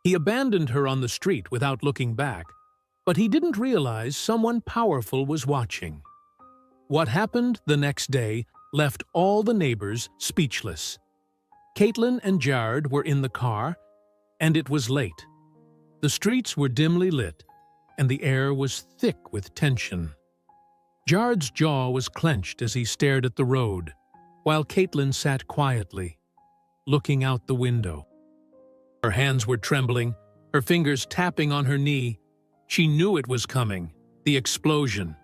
He abandoned her on the street without looking back, but he didn't realize someone powerful was watching. What happened the next day left all the neighbors speechless. Caitlin and Jared were in the car, and it was late. The streets were dimly lit, and the air was thick with tension. Jared's jaw was clenched as he stared at the road, while Caitlin sat quietly, looking out the window. Her hands were trembling, her fingers tapping on her knee. She knew it was coming, the explosion.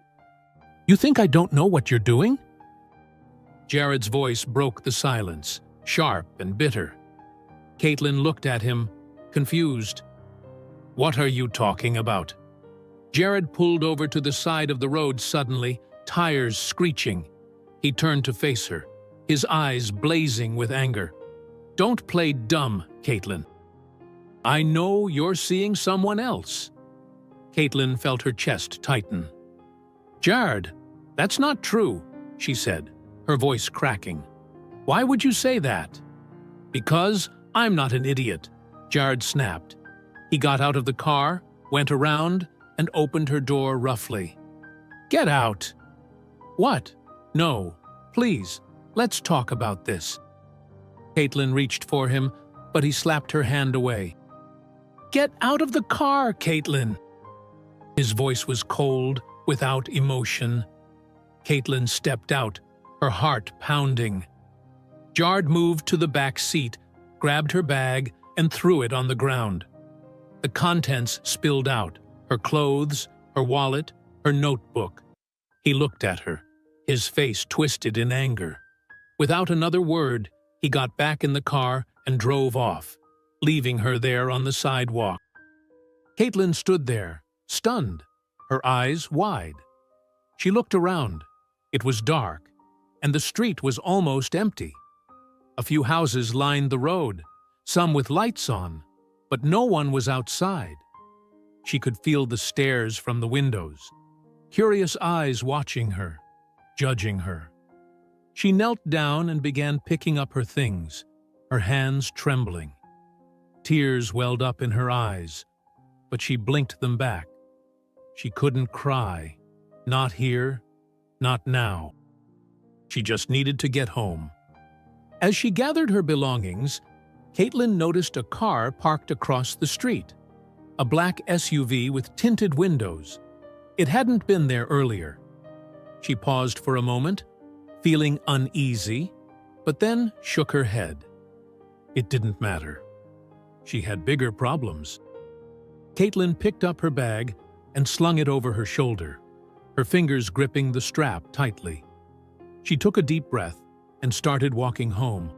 "You think I don't know what you're doing?" Jared's voice broke the silence, sharp and bitter. Caitlin looked at him, confused. "What are you talking about?" Jared pulled over to the side of the road suddenly, tires screeching. He turned to face her, his eyes blazing with anger. "Don't play dumb, Caitlin. I know you're seeing someone else." Caitlin felt her chest tighten. "Jared, that's not true," she said, her voice cracking. "Why would you say that?" "Because I'm not an idiot," Jared snapped. He got out of the car, went around, and opened her door roughly. "Get out!" "What? No, please, let's talk about this." Caitlin reached for him, but he slapped her hand away. "Get out of the car, Caitlin!" His voice was cold, without emotion. Caitlin stepped out, her heart pounding. Jared moved to the back seat, grabbed her bag, and threw it on the ground. The contents spilled out, her clothes, her wallet, her notebook. He looked at her, his face twisted in anger. Without another word, he got back in the car and drove off, leaving her there on the sidewalk. Caitlin stood there, stunned, her eyes wide. She looked around. It was dark, and the street was almost empty. A few houses lined the road, some with lights on, but no one was outside. She could feel the stares from the windows, curious eyes watching her, judging her. She knelt down and began picking up her things, her hands trembling. Tears welled up in her eyes, but she blinked them back. She couldn't cry, not here, not now. She just needed to get home. As she gathered her belongings, Caitlin noticed a car parked across the street, a black SUV with tinted windows. It hadn't been there earlier. She paused for a moment, feeling uneasy, but then shook her head. It didn't matter. She had bigger problems. Caitlin picked up her bag and slung it over her shoulder, her fingers gripping the strap tightly. She took a deep breath and started walking home.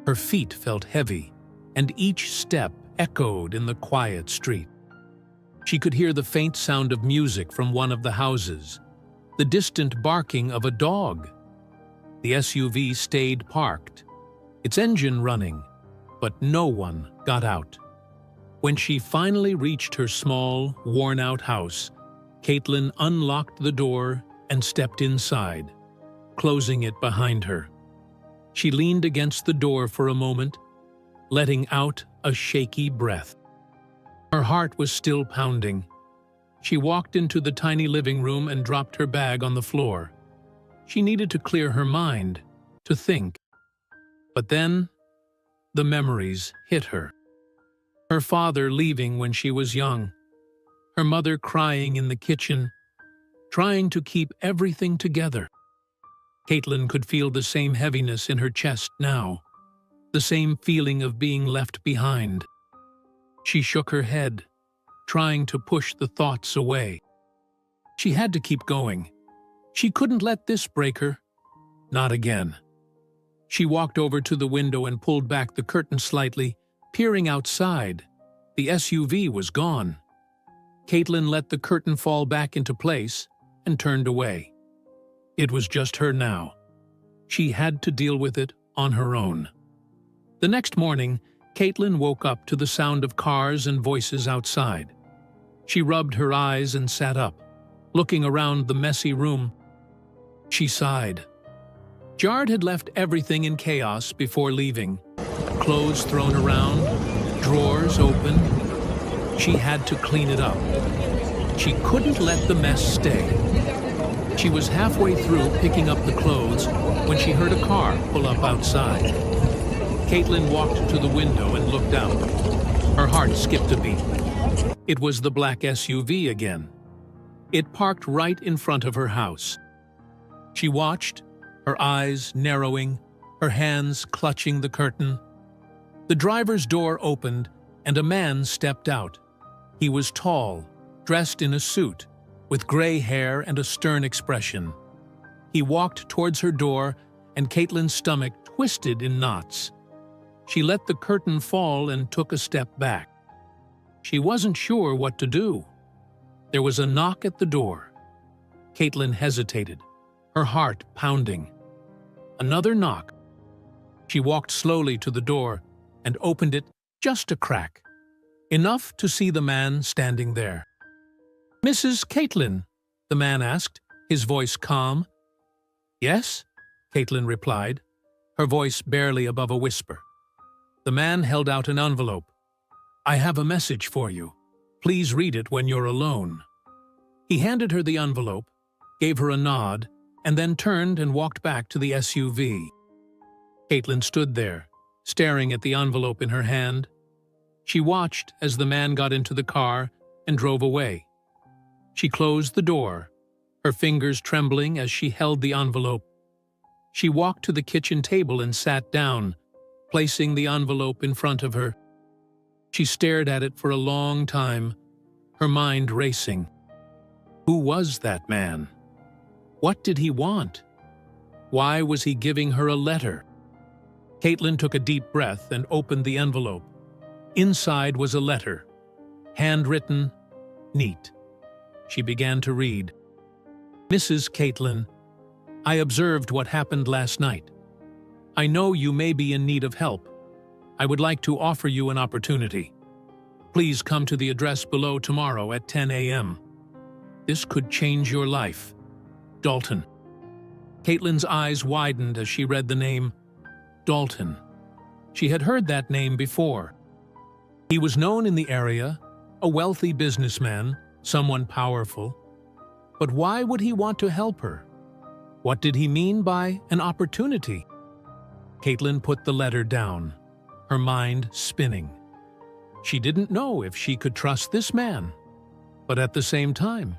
Her feet felt heavy, and each step echoed in the quiet street. She could hear the faint sound of music from one of the houses, the distant barking of a dog. The SUV stayed parked, its engine running, but no one got out. When she finally reached her small, worn-out house, Caitlin unlocked the door and stepped inside, closing it behind her. She leaned against the door for a moment, letting out a shaky breath. Her heart was still pounding. She walked into the tiny living room and dropped her bag on the floor. She needed to clear her mind, to think. But then, the memories hit her. Her father leaving when she was young, her mother crying in the kitchen, trying to keep everything together. Caitlin could feel the same heaviness in her chest now, the same feeling of being left behind. She shook her head, trying to push the thoughts away. She had to keep going. She couldn't let this break her. Not again. She walked over to the window and pulled back the curtain slightly, peering outside. The SUV was gone. Caitlin let the curtain fall back into place and turned away. It was just her now. She had to deal with it on her own. The next morning, Caitlin woke up to the sound of cars and voices outside. She rubbed her eyes and sat up, looking around the messy room. She sighed. Jared had left everything in chaos before leaving. Clothes thrown around, drawers open. She had to clean it up. She couldn't let the mess stay. She was halfway through picking up the clothes when she heard a car pull up outside. Caitlin walked to the window and looked out. Her heart skipped a beat. It was the black SUV again. It parked right in front of her house. She watched, her eyes narrowing, her hands clutching the curtain. The driver's door opened and a man stepped out. He was tall, dressed in a suit, with gray hair and a stern expression. He walked towards her door and Caitlin's stomach twisted in knots. She let the curtain fall and took a step back. She wasn't sure what to do. There was a knock at the door. Caitlin hesitated, her heart pounding. Another knock. She walked slowly to the door and opened it just a crack, enough to see the man standing there. "Mrs. Caitlin?" the man asked, his voice calm. "Yes," Caitlin replied, her voice barely above a whisper. The man held out an envelope. "I have a message for you. Please read it when you're alone." He handed her the envelope, gave her a nod, and then turned and walked back to the SUV. Caitlin stood there, staring at the envelope in her hand. She watched as the man got into the car and drove away. She closed the door, her fingers trembling as she held the envelope. She walked to the kitchen table and sat down, placing the envelope in front of her. She stared at it for a long time, her mind racing. Who was that man? What did he want? Why was he giving her a letter? Caitlin took a deep breath and opened the envelope. Inside was a letter, handwritten, neat. She began to read. "Mrs. Caitlin, I observed what happened last night. I know you may be in need of help. I would like to offer you an opportunity. Please come to the address below tomorrow at 10 a.m. This could change your life. Dalton." Caitlin's eyes widened as she read the name, Dalton. She had heard that name before. He was known in the area, a wealthy businessman, someone powerful. But why would he want to help her? What did he mean by an opportunity? Caitlin put the letter down, her mind spinning. She didn't know if she could trust this man, but at the same time,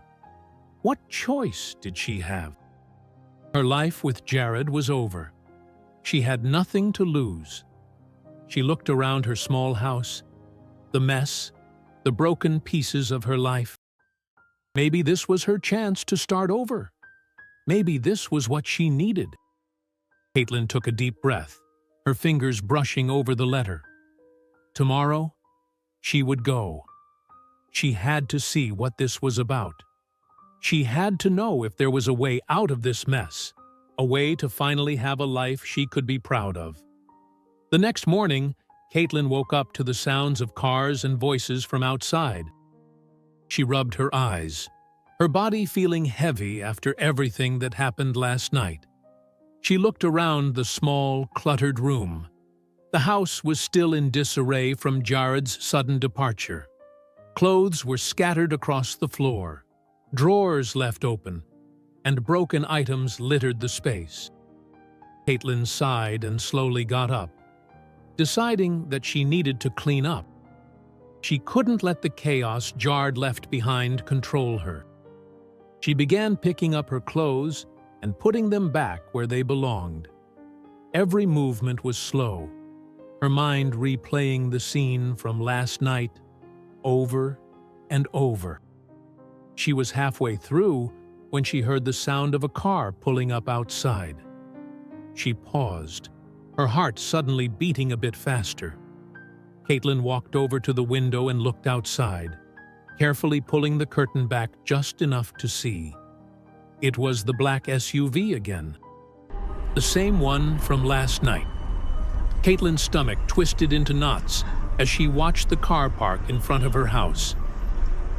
what choice did she have? Her life with Jared was over. She had nothing to lose. She looked around her small house, the mess, the broken pieces of her life. Maybe this was her chance to start over. Maybe this was what she needed. Caitlin took a deep breath, her fingers brushing over the letter. Tomorrow, she would go. She had to see what this was about. She had to know if there was a way out of this mess, a way to finally have a life she could be proud of. The next morning, Caitlin woke up to the sounds of cars and voices from outside. She rubbed her eyes, her body feeling heavy after everything that happened last night. She looked around the small, cluttered room. The house was still in disarray from Jared's sudden departure. Clothes were scattered across the floor, drawers left open, and broken items littered the space. Caitlin sighed and slowly got up, deciding that she needed to clean up. She couldn't let the chaos Jared left behind control her. She began picking up her clothes and putting them back where they belonged. Every movement was slow, her mind replaying the scene from last night over and over. She was halfway through when she heard the sound of a car pulling up outside. She paused, her heart suddenly beating a bit faster. Caitlin walked over to the window and looked outside, carefully pulling the curtain back just enough to see. It was the black SUV again, the same one from last night. Caitlin's stomach twisted into knots as she watched the car park in front of her house.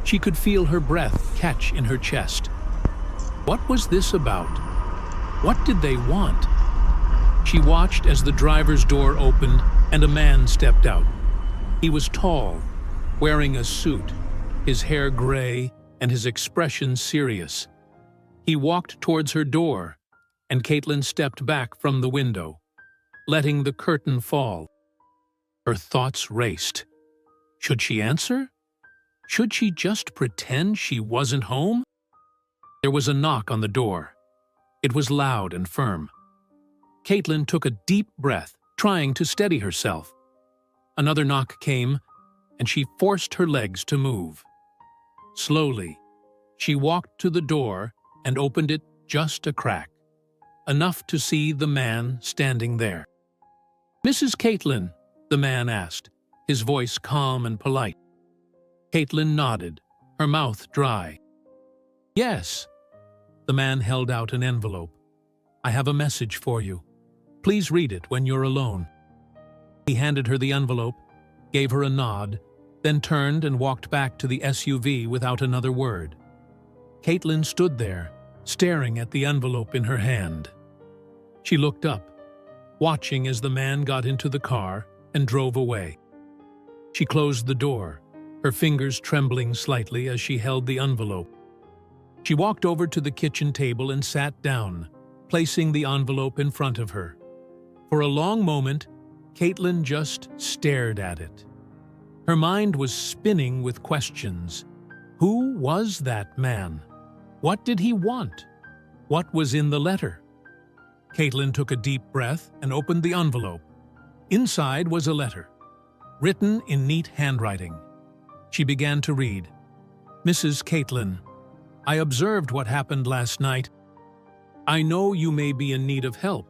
She could feel her breath catch in her chest. What was this about? What did they want? She watched as the driver's door opened and a man stepped out. He was tall, wearing a suit, his hair gray and his expression serious. He walked towards her door, and Caitlin stepped back from the window, letting the curtain fall. Her thoughts raced. Should she answer? Should she just pretend she wasn't home? There was a knock on the door. It was loud and firm. Caitlin took a deep breath, trying to steady herself. Another knock came, and she forced her legs to move. Slowly, she walked to the door and opened it just a crack, enough to see the man standing there. "Mrs. Caitlin," the man asked, his voice calm and polite. Caitlin nodded, her mouth dry. "Yes." The man held out an envelope. "I have a message for you. Please read it when you're alone." He handed her the envelope, gave her a nod, then turned and walked back to the SUV without another word. Caitlin stood there, staring at the envelope in her hand. She looked up, watching as the man got into the car and drove away. She closed the door, her fingers trembling slightly as she held the envelope. She walked over to the kitchen table and sat down, placing the envelope in front of her. For a long moment, Caitlin just stared at it. Her mind was spinning with questions. Who was that man? What did he want? What was in the letter? Caitlin took a deep breath and opened the envelope. Inside was a letter, written in neat handwriting. She began to read. "Mrs. Caitlin, I observed what happened last night. I know you may be in need of help.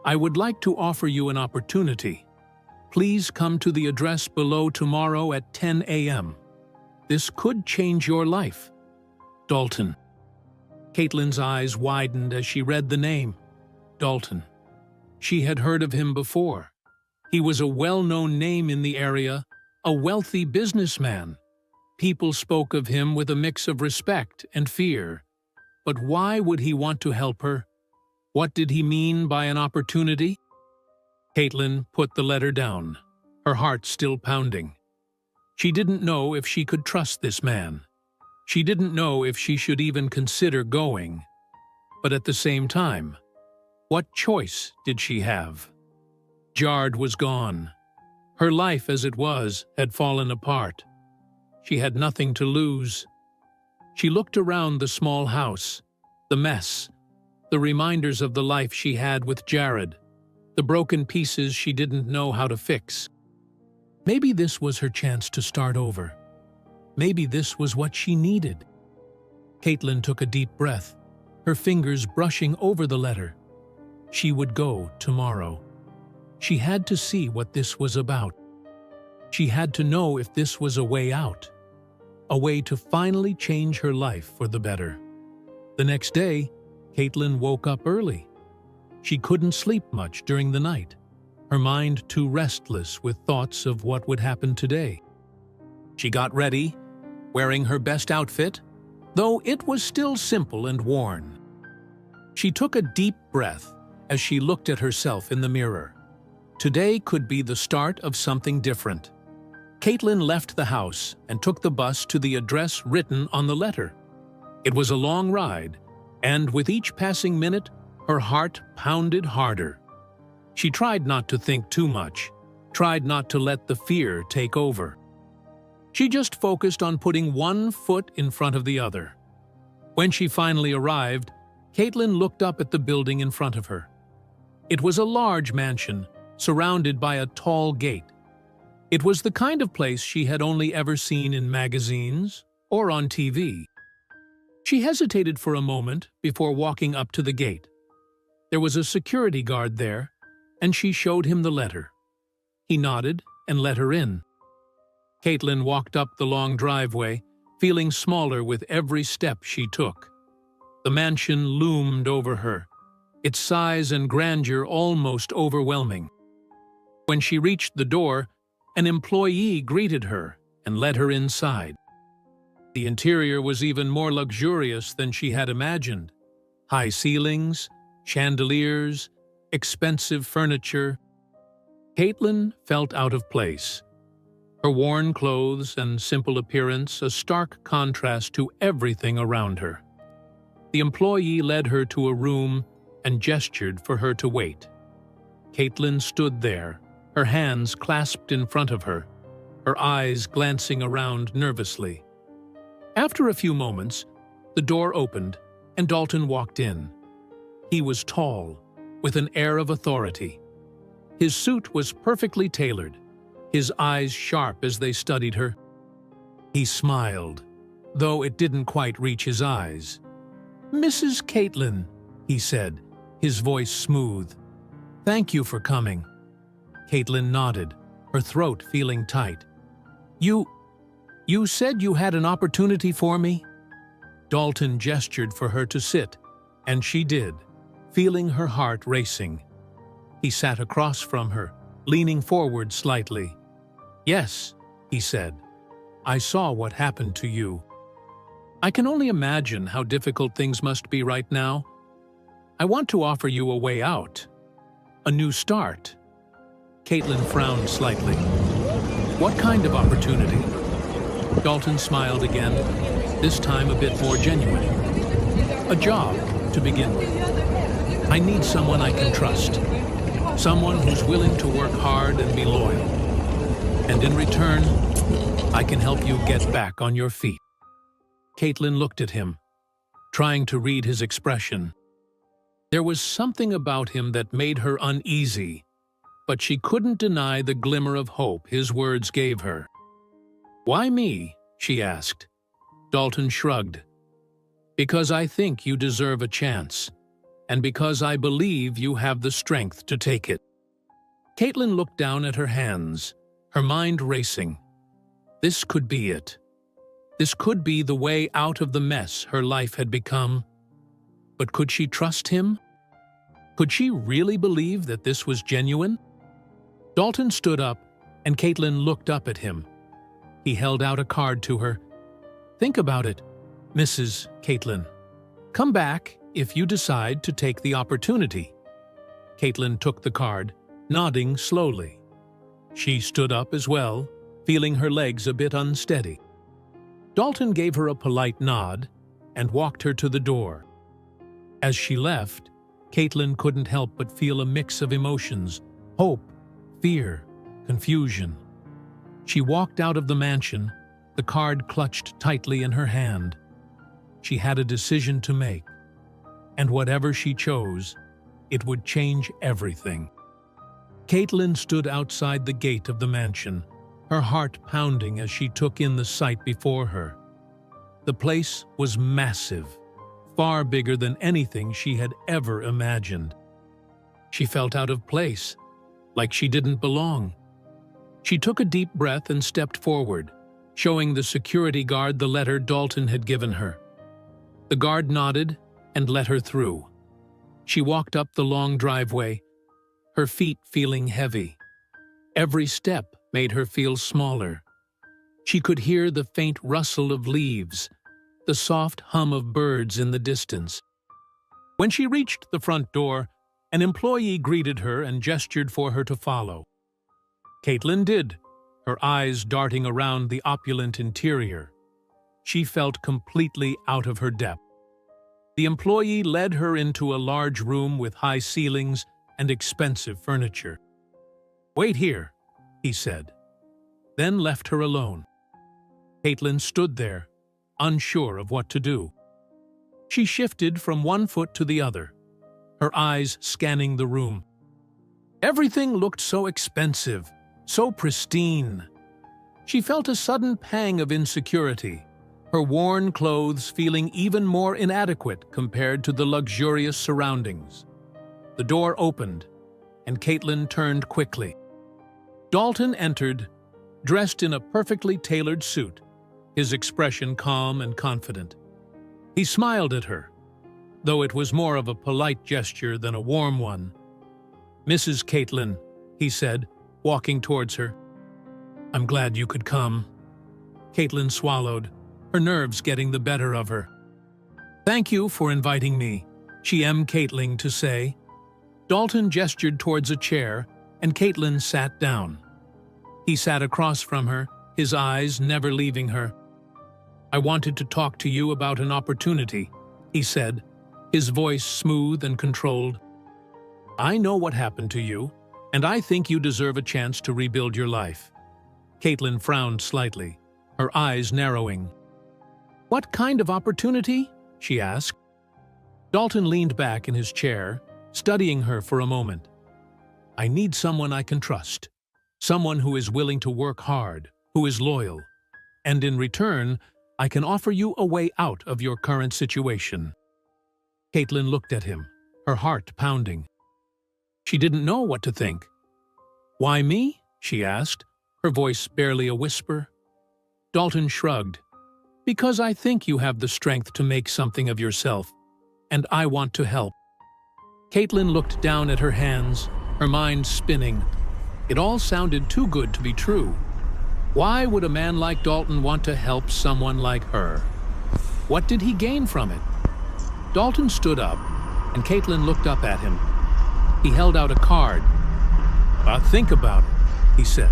I would like to offer you an opportunity. Please come to the address below tomorrow at 10 a.m. This could change your life. Dalton." Caitlin's eyes widened as she read the name. Dalton. She had heard of him before. He was a well-known name in the area, a wealthy businessman. People spoke of him with a mix of respect and fear. But why would he want to help her? What did he mean by an opportunity? Caitlin put the letter down, her heart still pounding. She didn't know if she could trust this man. She didn't know if she should even consider going. But at the same time, what choice did she have? Jard was gone. Her life as it was had fallen apart. She had nothing to lose. She looked around the small house, the mess, the reminders of the life she had with Jared, the broken pieces she didn't know how to fix. Maybe this was her chance to start over. Maybe this was what she needed. Caitlin took a deep breath, her fingers brushing over the letter. She would go tomorrow. She had to see what this was about. She had to know if this was a way out, a way to finally change her life for the better. The next day, Caitlin woke up early. She couldn't sleep much during the night, her mind too restless with thoughts of what would happen today. She got ready, wearing her best outfit, though it was still simple and worn. She took a deep breath as she looked at herself in the mirror. Today could be the start of something different. Caitlin left the house and took the bus to the address written on the letter. It was a long ride, and with each passing minute, her heart pounded harder. She tried not to think too much, tried not to let the fear take over. She just focused on putting one foot in front of the other. When she finally arrived, Caitlin looked up at the building in front of her. It was a large mansion, surrounded by a tall gate. It was the kind of place she had only ever seen in magazines or on TV. She hesitated for a moment before walking up to the gate. There was a security guard there, and she showed him the letter. He nodded and let her in. Caitlin walked up the long driveway, feeling smaller with every step she took. The mansion loomed over her, its size and grandeur almost overwhelming. When she reached the door, an employee greeted her and led her inside. The interior was even more luxurious than she had imagined. High ceilings, chandeliers, expensive furniture. Caitlin felt out of place. her worn clothes and simple appearance a stark contrast to everything around her. The employee led her to a room and gestured for her to wait. Caitlin stood there, her hands clasped in front of her, her eyes glancing around nervously. After a few moments, the door opened and Dalton walked in. He was tall, with an air of authority. His suit was perfectly tailored, his eyes sharp as they studied her. He smiled, though it didn't quite reach his eyes. "Mrs. Caitlin," he said, his voice smooth. "Thank you for coming." Caitlin nodded, her throat feeling tight. You said you had an opportunity for me?" Dalton gestured for her to sit, and she did, feeling her heart racing. He sat across from her, leaning forward slightly. "Yes," he said, "I saw what happened to you. I can only imagine how difficult things must be right now. I want to offer you a way out. A new start." Caitlin frowned slightly. "What kind of opportunity?" Dalton smiled again, this time a bit more genuine. "A job, to begin with. I need someone I can trust. Someone who's willing to work hard and be loyal. And in return, I can help you get back on your feet." Caitlin looked at him, trying to read his expression. There was something about him that made her uneasy, but she couldn't deny the glimmer of hope his words gave her. "Why me?" she asked. Dalton shrugged. "Because I think you deserve a chance, and because I believe you have the strength to take it." Caitlin looked down at her hands, her mind racing. This could be it. This could be the way out of the mess her life had become. But could she trust him? Could she really believe that this was genuine? Dalton stood up, and Caitlin looked up at him. He held out a card to her. "Think about it, Mrs. Caitlin. Come back if you decide to take the opportunity." Caitlin took the card, nodding slowly. She stood up as well, feeling her legs a bit unsteady. Dalton gave her a polite nod and walked her to the door. As she left, Caitlin couldn't help but feel a mix of emotions: hope, fear, confusion. She walked out of the mansion, the card clutched tightly in her hand. She had a decision to make, and whatever she chose, it would change everything. Caitlin stood outside the gate of the mansion, her heart pounding as she took in the sight before her. The place was massive, far bigger than anything she had ever imagined. She felt out of place, like she didn't belong. She took a deep breath and stepped forward, showing the security guard the letter Dalton had given her. The guard nodded and let her through. She walked up the long driveway, her feet feeling heavy. Every step made her feel smaller. She could hear the faint rustle of leaves, the soft hum of birds in the distance. When she reached the front door, an employee greeted her and gestured for her to follow. Caitlin did, her eyes darting around the opulent interior. She felt completely out of her depth. The employee led her into a large room with high ceilings and expensive furniture. "Wait here," he said, then left her alone. Caitlin stood there, unsure of what to do. She shifted from one foot to the other, her eyes scanning the room. Everything looked so expensive, so pristine. She felt a sudden pang of insecurity, her worn clothes feeling even more inadequate compared to the luxurious surroundings. The door opened, and Caitlin turned quickly. Dalton entered, dressed in a perfectly tailored suit, his expression calm and confident. He smiled at her, though it was more of a polite gesture than a warm one. "Mrs. Caitlin," he said, walking towards her. "I'm glad you could come." Caitlin swallowed, her nerves getting the better of her. "Thank you for inviting me," she Caitlin to say. Dalton gestured towards a chair, and Caitlin sat down. He sat across from her, his eyes never leaving her. "I wanted to talk to you about an opportunity," he said, his voice smooth and controlled. "I know what happened to you, and I think you deserve a chance to rebuild your life." Caitlin frowned slightly, her eyes narrowing. "What kind of opportunity?" she asked. Dalton leaned back in his chair, studying her for a moment. "I need someone I can trust, someone who is willing to work hard, who is loyal, and in return, I can offer you a way out of your current situation." Caitlin looked at him, her heart pounding. She didn't know what to think. "Why me?" she asked, her voice barely a whisper. Dalton shrugged. "Because I think you have the strength to make something of yourself, and I want to help." Caitlin looked down at her hands, her mind spinning. It all sounded too good to be true. Why would a man like Dalton want to help someone like her? What did he gain from it? Dalton stood up, and Caitlin looked up at him. He held out a card. "Think about it," he said.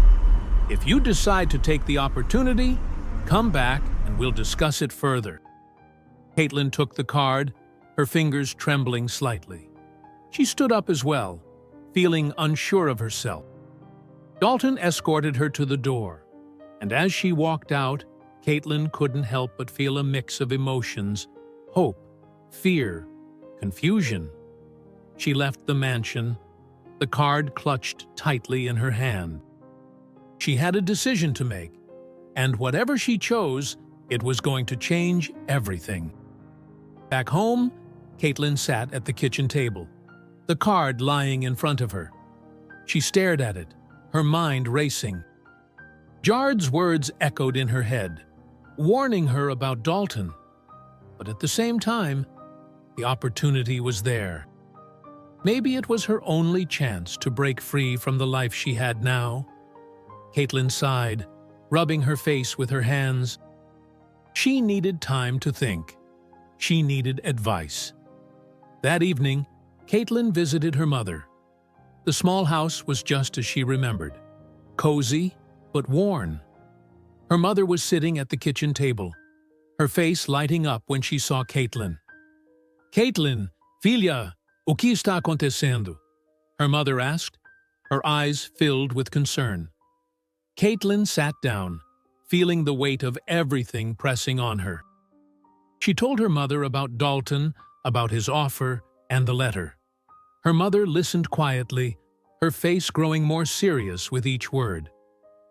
"If you decide to take the opportunity, come back and we'll discuss it further." Caitlin took the card, her fingers trembling slightly. She stood up as well, feeling unsure of herself. Dalton escorted her to the door, and as she walked out, Caitlin couldn't help but feel a mix of emotions: hope, fear, confusion. She left the mansion, the card clutched tightly in her hand. She had a decision to make, and whatever she chose, it was going to change everything. Back home, Caitlin sat at the kitchen table, the card lying in front of her. She stared at it, her mind racing. Jared's words echoed in her head, warning her about Dalton. But at the same time, the opportunity was there. Maybe it was her only chance to break free from the life she had now. Caitlin sighed, rubbing her face with her hands. She needed time to think. She needed advice. That evening, Caitlin visited her mother. The small house was just as she remembered, cozy but worn. Her mother was sitting at the kitchen table, her face lighting up when she saw Caitlin. "Caitlin, filha, o que está acontecendo?" her mother asked, her eyes filled with concern. Caitlin sat down, feeling the weight of everything pressing on her. She told her mother about Dalton, about his offer, and the letter. Her mother listened quietly, her face growing more serious with each word.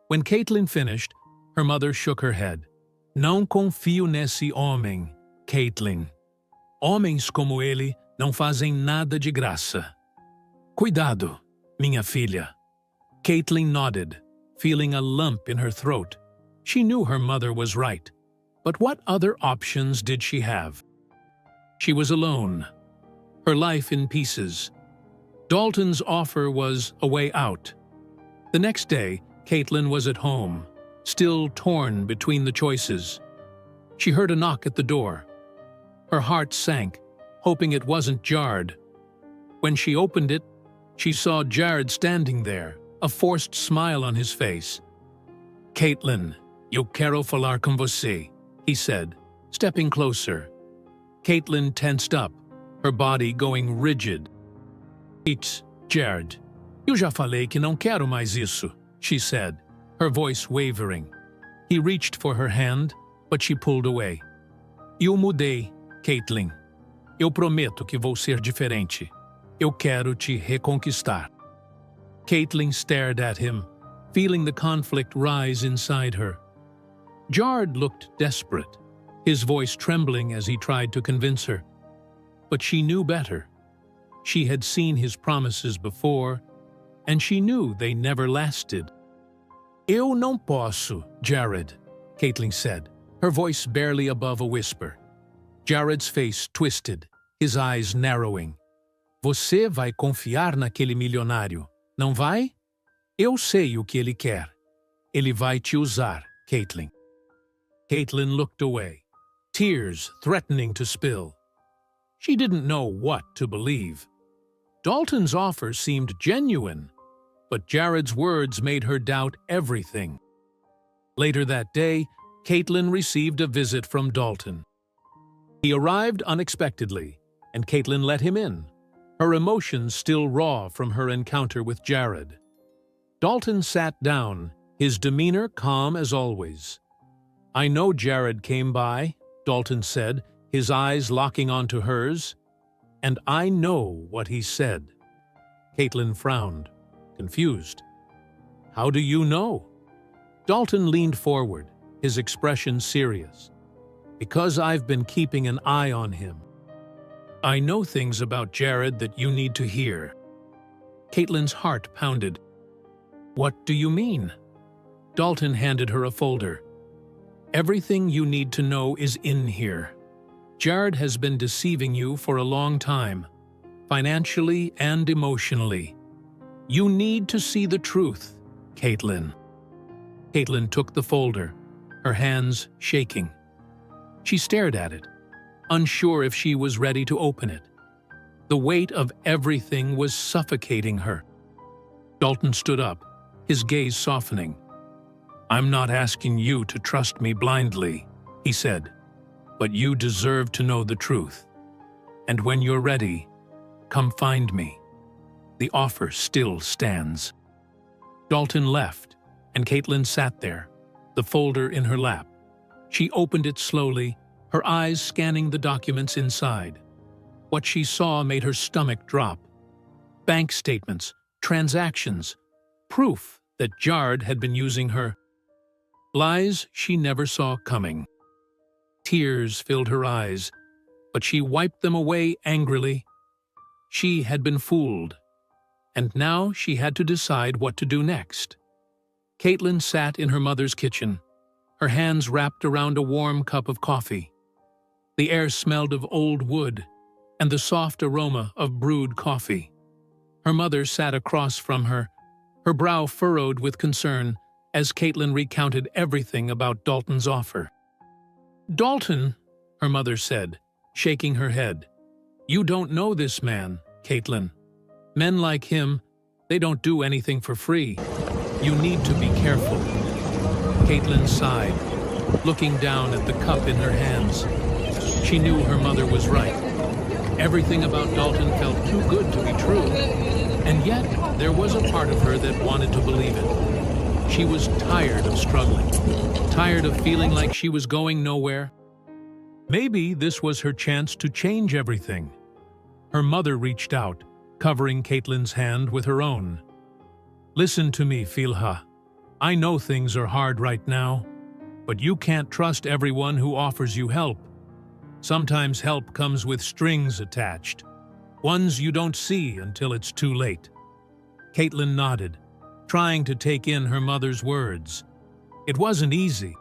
When Caitlin finished, her mother shook her head. "Não confio nesse homem, Caitlin. Homens como ele não fazem nada de graça. Cuidado, minha filha." Caitlin nodded, feeling a lump in her throat. She knew her mother was right. But what other options did she have? She was alone, her life in pieces. Dalton's offer was a way out. The next day, Caitlin was at home, still torn between the choices. She heard a knock at the door. Her heart sank, hoping it wasn't Jared. When she opened it, she saw Jared standing there, a forced smile on his face. "Caitlin, eu quero falar com você," he said, stepping closer. Caitlin tensed up, her body going rigid. "It's Jared. Eu já falei que não quero mais isso," she said, her voice wavering. He reached for her hand, but she pulled away. "Eu mudei, Caitlin. Eu prometo que vou ser diferente. Eu quero te reconquistar." Caitlin stared at him, feeling the conflict rise inside her. Jared looked desperate, his voice trembling as he tried to convince her. But she knew better. She had seen his promises before, and she knew they never lasted. "Eu não posso, Jared," Caitlin said, her voice barely above a whisper. Jared's face twisted, his eyes narrowing. "Você vai confiar naquele milionário, não vai? Eu sei o que ele quer. Ele vai te usar, Caitlin." Caitlin looked away, tears threatening to spill. She didn't know what to believe. Dalton's offer seemed genuine, but Jared's words made her doubt everything. Later that day, Caitlin received a visit from Dalton. He arrived unexpectedly, and Caitlin let him in, her emotions still raw from her encounter with Jared. Dalton sat down, his demeanor calm as always. "I know Jared came by," Dalton said, his eyes locking onto hers. "And I know what he said." Caitlin frowned, confused. "How do you know?" Dalton leaned forward, his expression serious. "Because I've been keeping an eye on him. I know things about Jared that you need to hear." Caitlin's heart pounded. "What do you mean?" Dalton handed her a folder. "Everything you need to know is in here. Jared has been deceiving you for a long time, financially and emotionally. You need to see the truth, Caitlin." Caitlin took the folder, her hands shaking. She stared at it, unsure if she was ready to open it. The weight of everything was suffocating her. Dalton stood up, his gaze softening. "I'm not asking you to trust me blindly," he said, "but you deserve to know the truth. And when you're ready, come find me. The offer still stands." Dalton left, and Caitlin sat there, the folder in her lap. She opened it slowly, her eyes scanning the documents inside. What she saw made her stomach drop. Bank statements, transactions, proof that Jared had been using her. Lies she never saw coming. Tears filled her eyes, but she wiped them away angrily. She had been fooled, and now she had to decide what to do next. Caitlin sat in her mother's kitchen, her hands wrapped around a warm cup of coffee. The air smelled of old wood and the soft aroma of brewed coffee. Her mother sat across from her, her brow furrowed with concern as Caitlin recounted everything about Dalton's offer. "Dalton," her mother said, shaking her head, "you don't know this man, Caitlin. Men like him, they don't do anything for free. You need to be careful." Caitlin sighed, looking down at the cup in her hands. She knew her mother was right. Everything about Dalton felt too good to be true, and yet there was a part of her that wanted to believe it. She was tired of struggling, tired of feeling like she was going nowhere. Maybe this was her chance to change everything. Her mother reached out, covering Caitlin's hand with her own. "Listen to me, Philha. I know things are hard right now, but you can't trust everyone who offers you help. Sometimes help comes with strings attached, ones you don't see until it's too late." Caitlin nodded, trying to take in her mother's words. It wasn't easy.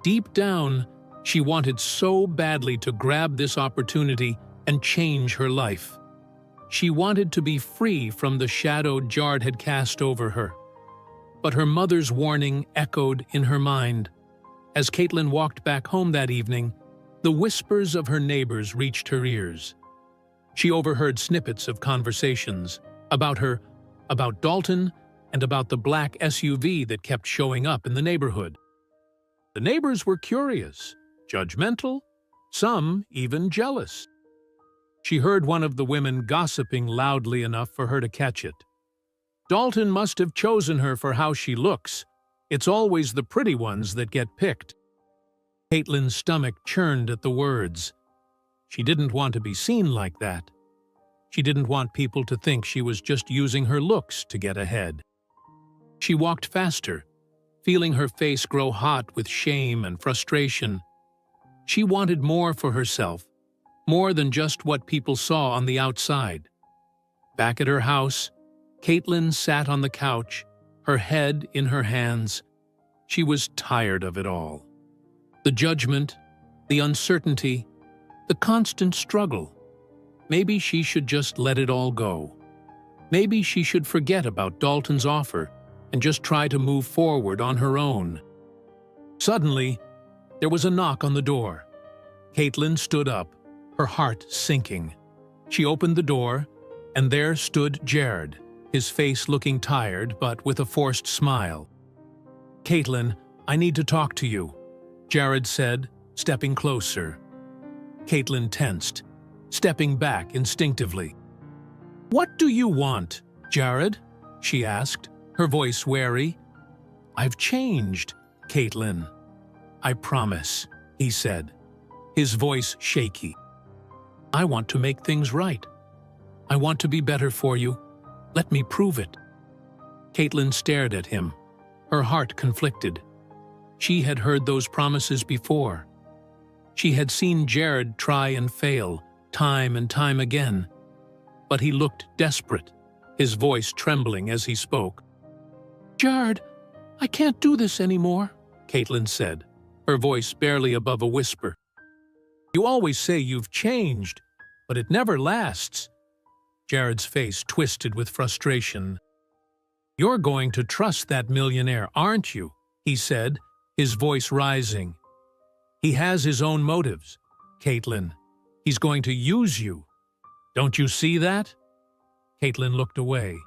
Deep down, she wanted so badly to grab this opportunity and change her life. She wanted to be free from the shadow Jared had cast over her. But her mother's warning echoed in her mind. As Caitlin walked back home that evening, the whispers of her neighbors reached her ears. She overheard snippets of conversations about her, about Dalton, and about the black SUV that kept showing up in the neighborhood. The neighbors were curious, judgmental, some even jealous. She heard one of the women gossiping loudly enough for her to catch it. "Dalton must have chosen her for how she looks. It's always the pretty ones that get picked." Caitlin's stomach churned at the words. She didn't want to be seen like that. She didn't want people to think she was just using her looks to get ahead. She walked faster, feeling her face grow hot with shame and frustration. She wanted more for herself, more than just what people saw on the outside. Back at her house, Caitlin sat on the couch, her head in her hands. She was tired of it all. The judgment, the uncertainty, the constant struggle. Maybe she should just let it all go. Maybe she should forget about Dalton's offer and just try to move forward on her own. Suddenly, there was a knock on the door. Caitlin stood up, her heart sinking. She opened the door, and there stood Jared, his face looking tired but with a forced smile. "Caitlin, I need to talk to you, Jared said, stepping closer. Caitlin tensed, stepping back instinctively. What do you want, Jared? She asked, her voice wary. I've changed, Caitlin. I promise, he said, his voice shaky. I want to make things right. I want to be better for you. Let me prove it. Caitlin stared at him, her heart conflicted. She had heard those promises before. She had seen Jared try and fail, time and time again. But he looked desperate, his voice trembling as he spoke. Jared, I can't do this anymore, Caitlin said, her voice barely above a whisper. You always say you've changed, but it never lasts. Jared's face twisted with frustration. You're going to trust that millionaire, aren't you? He said, his voice rising. He has his own motives, Caitlin. He's going to use you. Don't you see that? Caitlin looked away,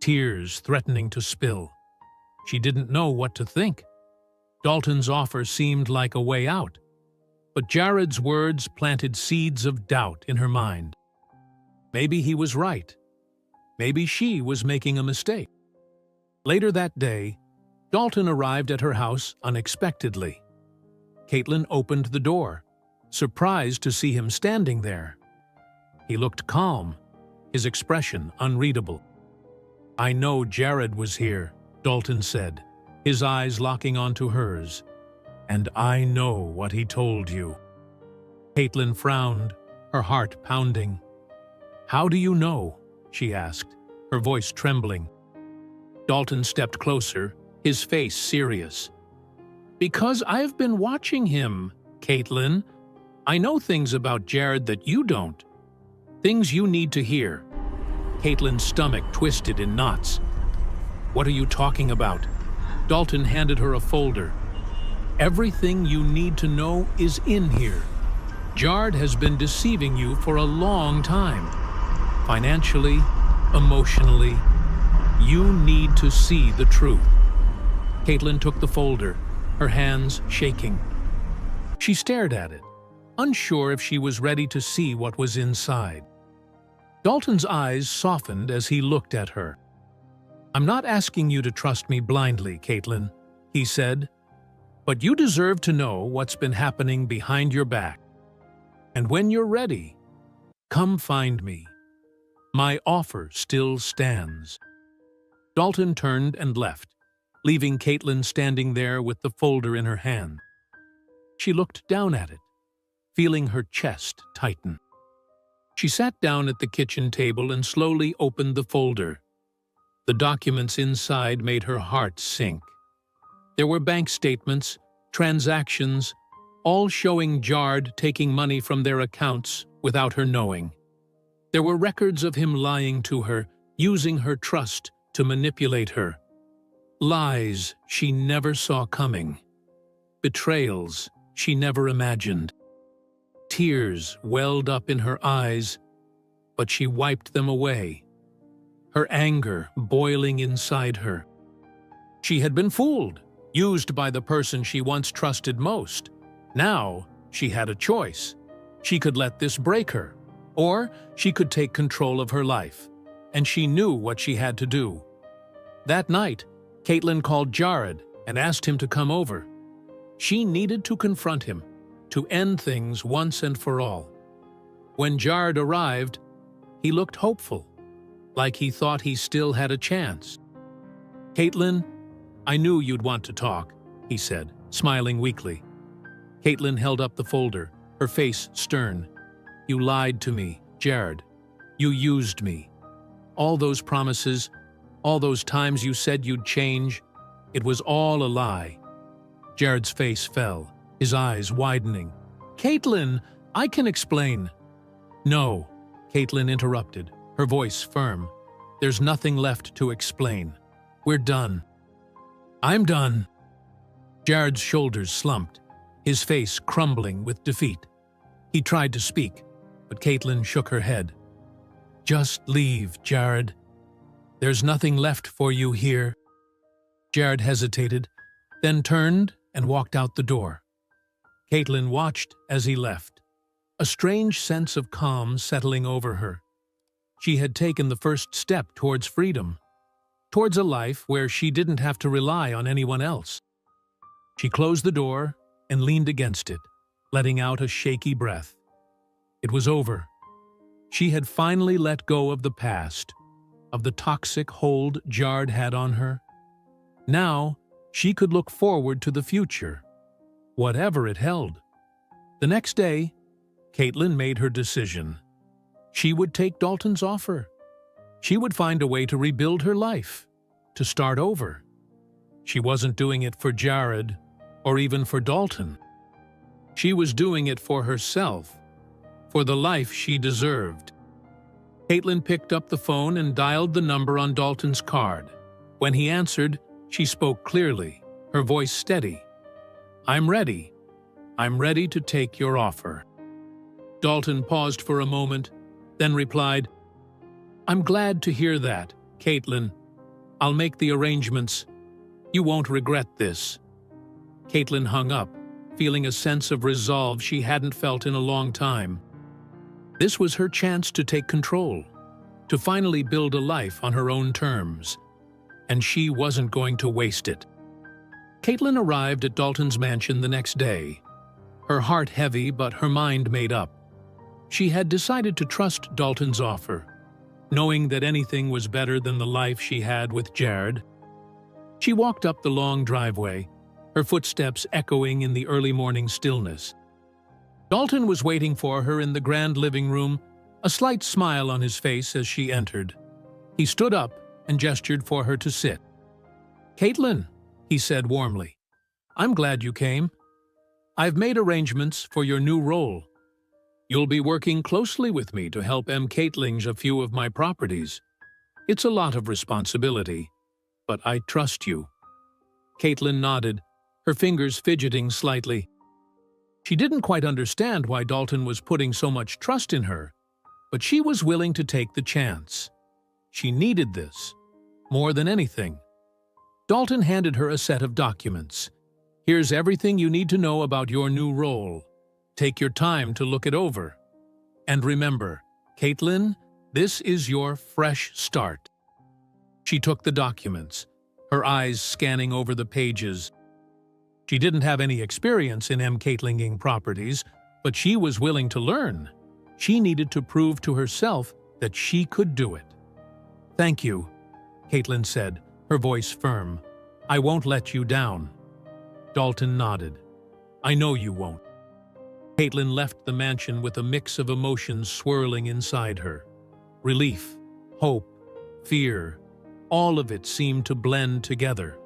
tears threatening to spill. She didn't know what to think. Dalton's offer seemed like a way out, but Jared's words planted seeds of doubt in her mind. Maybe he was right. Maybe she was making a mistake. Later that day, Dalton arrived at her house unexpectedly. Caitlin opened the door, surprised to see him standing there. He looked calm, his expression unreadable. I know Jared was here, Dalton said, his eyes locking onto hers. And I know what he told you. Caitlin frowned, her heart pounding. How do you know? She asked, her voice trembling. Dalton stepped closer, his face serious. Because I've been watching him, Caitlin. I know things about Jared that you don't. Things you need to hear. Caitlin's stomach twisted in knots. What are you talking about? Dalton handed her a folder. Everything you need to know is in here. Jared has been deceiving you for a long time. Financially, emotionally, you need to see the truth. Caitlin took the folder, her hands shaking. She stared at it, unsure if she was ready to see what was inside. Dalton's eyes softened as he looked at her. I'm not asking you to trust me blindly, Caitlin, he said, but you deserve to know what's been happening behind your back. And when you're ready, come find me. My offer still stands. Dalton turned and left, leaving Caitlin standing there with the folder in her hand. She looked down at it, feeling her chest tighten. She sat down at the kitchen table and slowly opened the folder. The documents inside made her heart sink. There were bank statements, transactions, all showing Jared taking money from their accounts without her knowing. There were records of him lying to her, using her trust to manipulate her. Lies she never saw coming. Betrayals she never imagined. Tears welled up in her eyes, but she wiped them away, her anger boiling inside her. She had been fooled, used by the person she once trusted most. Now she had a choice. She could let this break her, or she could take control of her life, and she knew what she had to do. That night, Caitlin called Jared and asked him to come over. She needed to confront him, to end things once and for all. When Jared arrived, he looked hopeful, like he thought he still had a chance. Caitlin, I knew you'd want to talk, he said, smiling weakly. Caitlin held up the folder, her face stern. You lied to me, Jared. You used me. All those promises, all those times you said you'd change, it was all a lie. Jared's face fell, his eyes widening. Caitlin, I can explain. No, Caitlin interrupted, her voice firm. There's nothing left to explain. We're done. I'm done. Jared's shoulders slumped, his face crumbling with defeat. He tried to speak, but Caitlin shook her head. Just leave, Jared. There's nothing left for you here. Jared hesitated, then turned and walked out the door. Caitlin watched as he left, a strange sense of calm settling over her. She had taken the first step towards freedom, towards a life where she didn't have to rely on anyone else. She closed the door and leaned against it, letting out a shaky breath. It was over. She had finally let go of the past, of the toxic hold Jard had on her. Now, she could look forward to the future, whatever it held. The next day, Caitlin made her decision. She would take Dalton's offer. She would find a way to rebuild her life, to start over. She wasn't doing it for Jared or even for Dalton. She was doing it for herself, for the life she deserved. Caitlin picked up the phone and dialed the number on Dalton's card. When he answered, she spoke clearly, her voice steady. "I'm ready. I'm ready to take your offer." Dalton paused for a moment, then replied, "I'm glad to hear that, Caitlin. I'll make the arrangements. You won't regret this." Caitlin hung up, feeling a sense of resolve she hadn't felt in a long time. This was her chance to take control, to finally build a life on her own terms, and she wasn't going to waste it. Caitlin arrived at Dalton's mansion the next day, her heart heavy but her mind made up. She had decided to trust Dalton's offer, knowing that anything was better than the life she had with Jared. She walked up the long driveway, her footsteps echoing in the early morning stillness. Dalton was waiting for her in the grand living room, a slight smile on his face as she entered. He stood up and gestured for her to sit. "Caitlin," he said warmly, "I'm glad you came. I've made arrangements for your new role. You'll be working closely with me to help Caitlinge a few of my properties. It's a lot of responsibility, but I trust you." Caitlin nodded, her fingers fidgeting slightly. She didn't quite understand why Dalton was putting so much trust in her, but she was willing to take the chance. She needed this, more than anything. Dalton handed her a set of documents. "Here's everything you need to know about your new role. Take your time to look it over. And remember, Caitlin, this is your fresh start." She took the documents, her eyes scanning over the pages. She didn't have any experience in Caitlinging properties, but she was willing to learn. She needed to prove to herself that she could do it. "Thank you," Caitlin said, her voice firm. "I won't let you down." Dalton nodded. "I know you won't." Caitlin left the mansion with a mix of emotions swirling inside her. Relief, hope, fear, all of it seemed to blend together.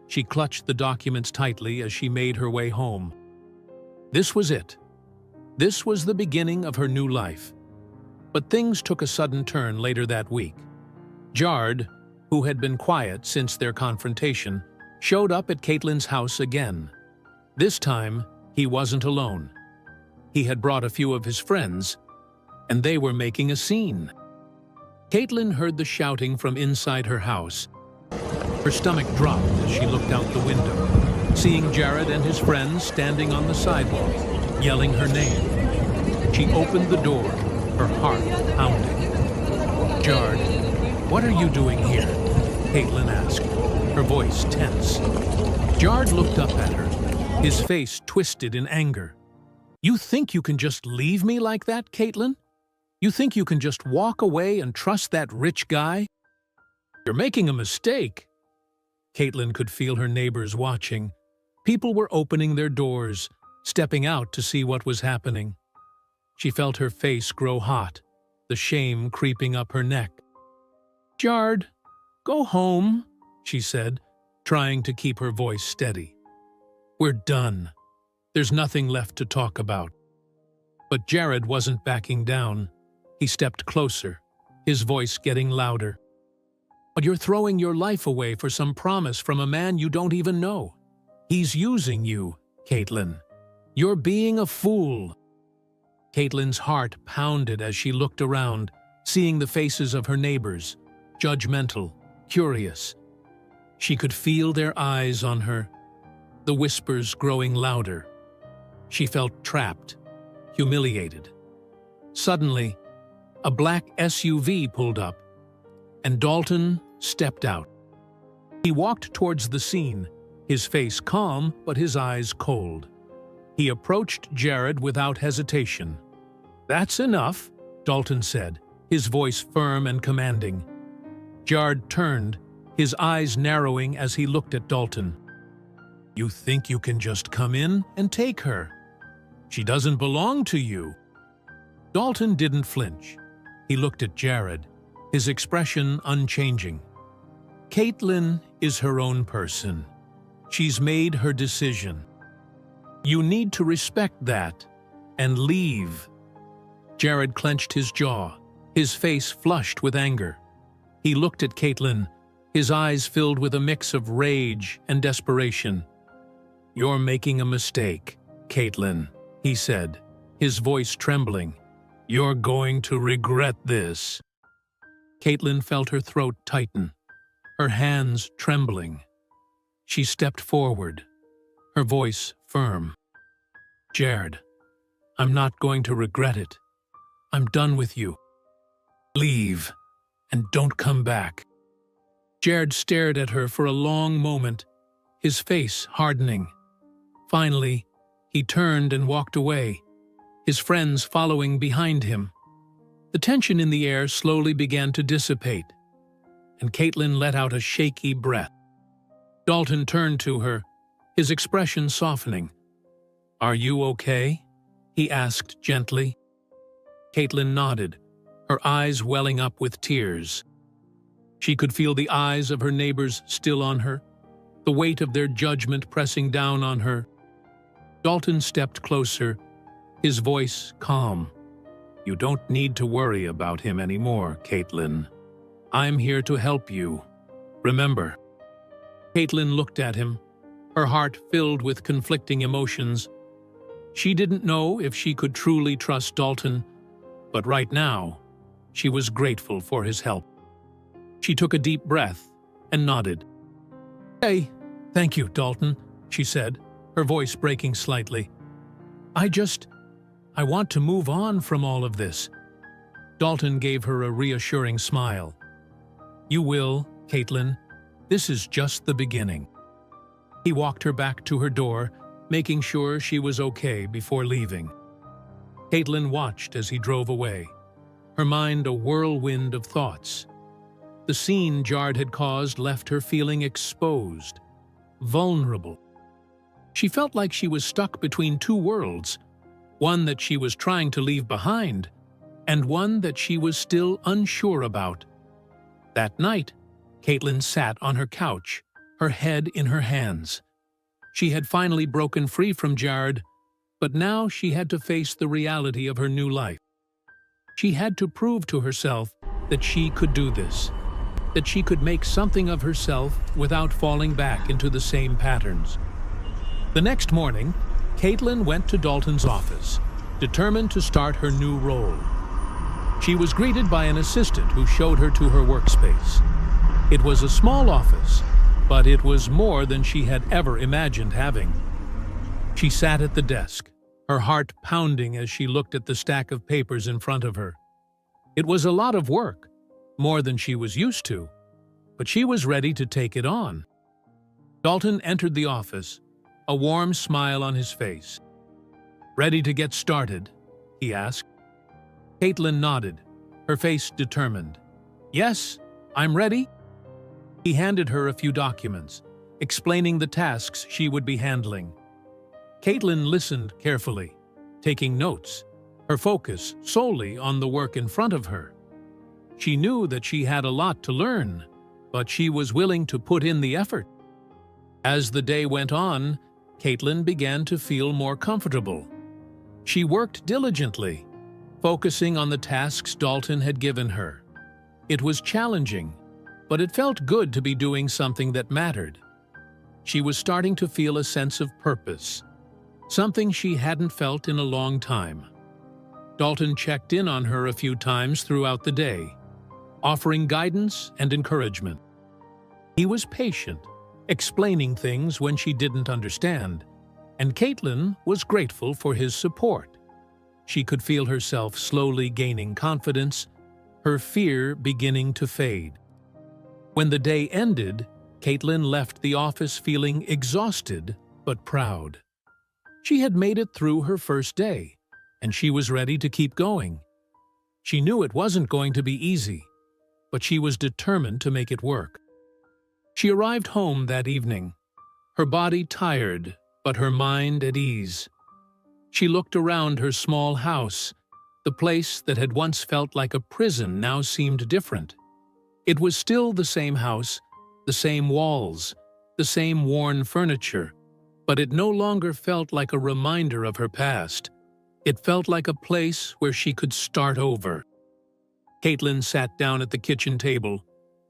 She clutched the documents tightly as she made her way home. This was it. This was the beginning of her new life. But things took a sudden turn later that week. Jard, who had been quiet since their confrontation, showed up at Caitlin's house again. This time, he wasn't alone. He had brought a few of his friends, and they were making a scene. Caitlin heard the shouting from inside her house. Her stomach dropped as she looked out the window, seeing Jared and his friends standing on the sidewalk, yelling her name. She opened the door, her heart pounding. "Jard, what are you doing here?" Caitlin asked, her voice tense. Jard looked up at her, his face twisted in anger. "You think you can just leave me like that, Caitlin? You think you can just walk away and trust that rich guy? You're making a mistake." Caitlin could feel her neighbors watching. People were opening their doors, stepping out to see what was happening. She felt her face grow hot, the shame creeping up her neck. "Jard, go home," she said, trying to keep her voice steady. "We're done. There's nothing left to talk about." But Jared wasn't backing down. He stepped closer, his voice getting louder. "But you're throwing your life away for some promise from a man you don't even know. He's using you, Caitlin. You're being a fool." Caitlin's heart pounded as she looked around, seeing the faces of her neighbors, judgmental, curious. She could feel their eyes on her. the whispers growing louder. She felt trapped, humiliated. Suddenly, a black SUV pulled up, and Dalton stepped out. He walked towards the scene, his face calm but his eyes cold. He approached Jared without hesitation. "That's enough," Dalton said, his voice firm and commanding. Jared turned, his eyes narrowing as he looked at Dalton. "You think you can just come in and take her? She doesn't belong to you." Dalton didn't flinch. He looked at Jared, his expression unchanging. "Caitlin is her own person. She's made her decision. You need to respect that and leave." Jared clenched his jaw, his face flushed with anger. He looked at Caitlin, his eyes filled with a mix of rage and desperation. "You're making a mistake, Caitlin," he said, his voice trembling. "You're going to regret this." Caitlin felt her throat tighten, her hands trembling. She stepped forward, her voice firm. "Jared, I'm not going to regret it. I'm done with you. Leave, and don't come back." Jared stared at her for a long moment, his face hardening. Finally, he turned and walked away, his friends following behind him. The tension in the air slowly began to dissipate, and Caitlin let out a shaky breath. Dalton turned to her, his expression softening. "Are you okay?" he asked gently. Caitlin nodded, her eyes welling up with tears. She could feel the eyes of her neighbors still on her, the weight of their judgment pressing down on her. Dalton stepped closer, his voice calm. "You don't need to worry about him anymore, Caitlin. I'm here to help you. Remember." Caitlin looked at him, her heart filled with conflicting emotions. She didn't know if she could truly trust Dalton, but right now, she was grateful for his help. She took a deep breath and nodded. "Hey, thank you, Dalton," she said, her voice breaking slightly. I want to move on from all of this." Dalton gave her a reassuring smile. "You will, Caitlin. This is just the beginning." He walked her back to her door, making sure she was okay before leaving. Caitlin watched as he drove away, her mind a whirlwind of thoughts. The scene Jared had caused left her feeling exposed, vulnerable. She felt like she was stuck between two worlds, one that she was trying to leave behind, and one that she was still unsure about. That night, Caitlin sat on her couch, her head in her hands. She had finally broken free from Jared, but now she had to face the reality of her new life. She had to prove to herself that she could do this, that she could make something of herself without falling back into the same patterns. The next morning, Caitlin went to Dalton's office, determined to start her new role. She was greeted by an assistant who showed her to her workspace. It was a small office, but it was more than she had ever imagined having. She sat at the desk, her heart pounding as she looked at the stack of papers in front of her. It was a lot of work, more than she was used to, but she was ready to take it on. Dalton entered the office, a warm smile on his face. "Ready to get started?" he asked. Caitlin nodded, her face determined. "Yes, I'm ready." He handed her a few documents, explaining the tasks she would be handling. Caitlin listened carefully, taking notes, her focus solely on the work in front of her. She knew that she had a lot to learn, but she was willing to put in the effort. As the day went on, Caitlin began to feel more comfortable. She worked diligently, focusing on the tasks Dalton had given her. It was challenging, but it felt good to be doing something that mattered. She was starting to feel a sense of purpose, something she hadn't felt in a long time. Dalton checked in on her a few times throughout the day, offering guidance and encouragement. He was patient, explaining things when she didn't understand, and Caitlin was grateful for his support. She could feel herself slowly gaining confidence, her fear beginning to fade. When the day ended, Caitlin left the office feeling exhausted but proud. She had made it through her first day, and she was ready to keep going. She knew it wasn't going to be easy, but she was determined to make it work. She arrived home that evening, her body tired, but her mind at ease. She looked around her small house. The place that had once felt like a prison now seemed different. It was still the same house, the same walls, the same worn furniture, but it no longer felt like a reminder of her past. It felt like a place where she could start over. Caitlin sat down at the kitchen table,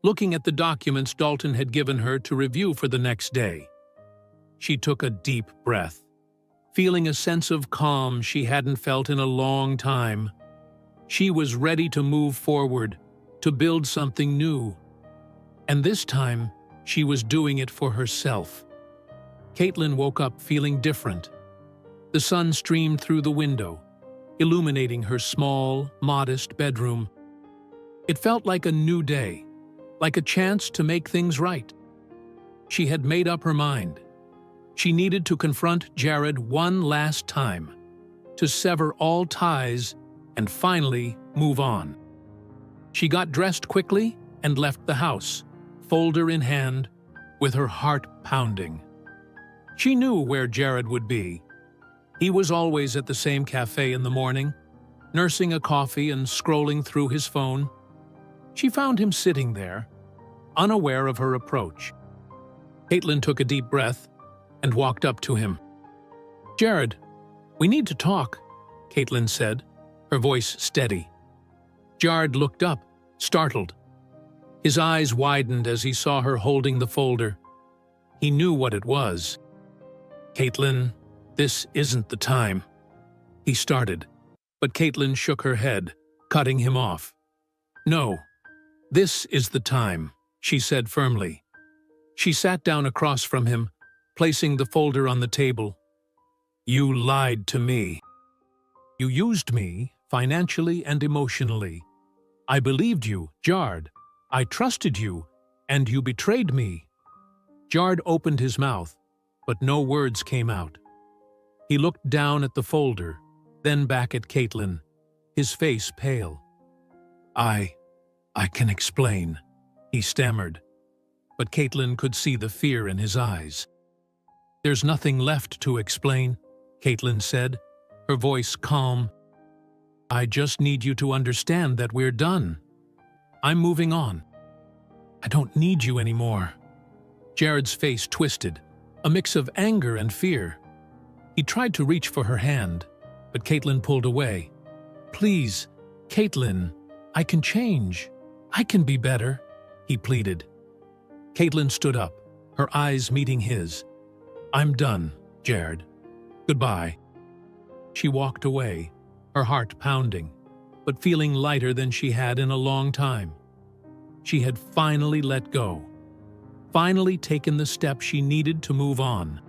looking at the documents Dalton had given her to review for the next day. She took a deep breath, feeling a sense of calm she hadn't felt in a long time. She was ready to move forward, to build something new. And this time, she was doing it for herself. Caitlin woke up feeling different. The sun streamed through the window, illuminating her small, modest bedroom. It felt like a new day, like a chance to make things right. She had made up her mind. She needed to confront Jared one last time, to sever all ties and finally move on. She got dressed quickly and left the house, folder in hand, with her heart pounding. She knew where Jared would be. He was always at the same cafe in the morning, nursing a coffee and scrolling through his phone. She found him sitting there, unaware of her approach. Caitlin took a deep breath and walked up to him. "Jared, we need to talk," Caitlin said, her voice steady. Jared looked up, startled. His eyes widened as he saw her holding the folder. He knew what it was. "Caitlin, this isn't the time," he started, but Caitlin shook her head, cutting him off. "No, this is the time," she said firmly. She sat down across from him, placing the folder on the table. "You lied to me. You used me financially and emotionally. I believed you, Jared. I trusted you, and you betrayed me." Jared opened his mouth, but no words came out. He looked down at the folder, then back at Caitlin, his face pale. I can explain," he stammered, but Caitlin could see the fear in his eyes. "There's nothing left to explain," Caitlin said, her voice calm. "I just need you to understand that we're done. I'm moving on. I don't need you anymore." Jared's face twisted, a mix of anger and fear. He tried to reach for her hand, but Caitlin pulled away. "Please, Caitlin, I can change. I can be better," he pleaded. Caitlin stood up, her eyes meeting his. "I'm done, Jared. Goodbye." She walked away, her heart pounding, but feeling lighter than she had in a long time. She had finally let go, finally taken the step she needed to move on.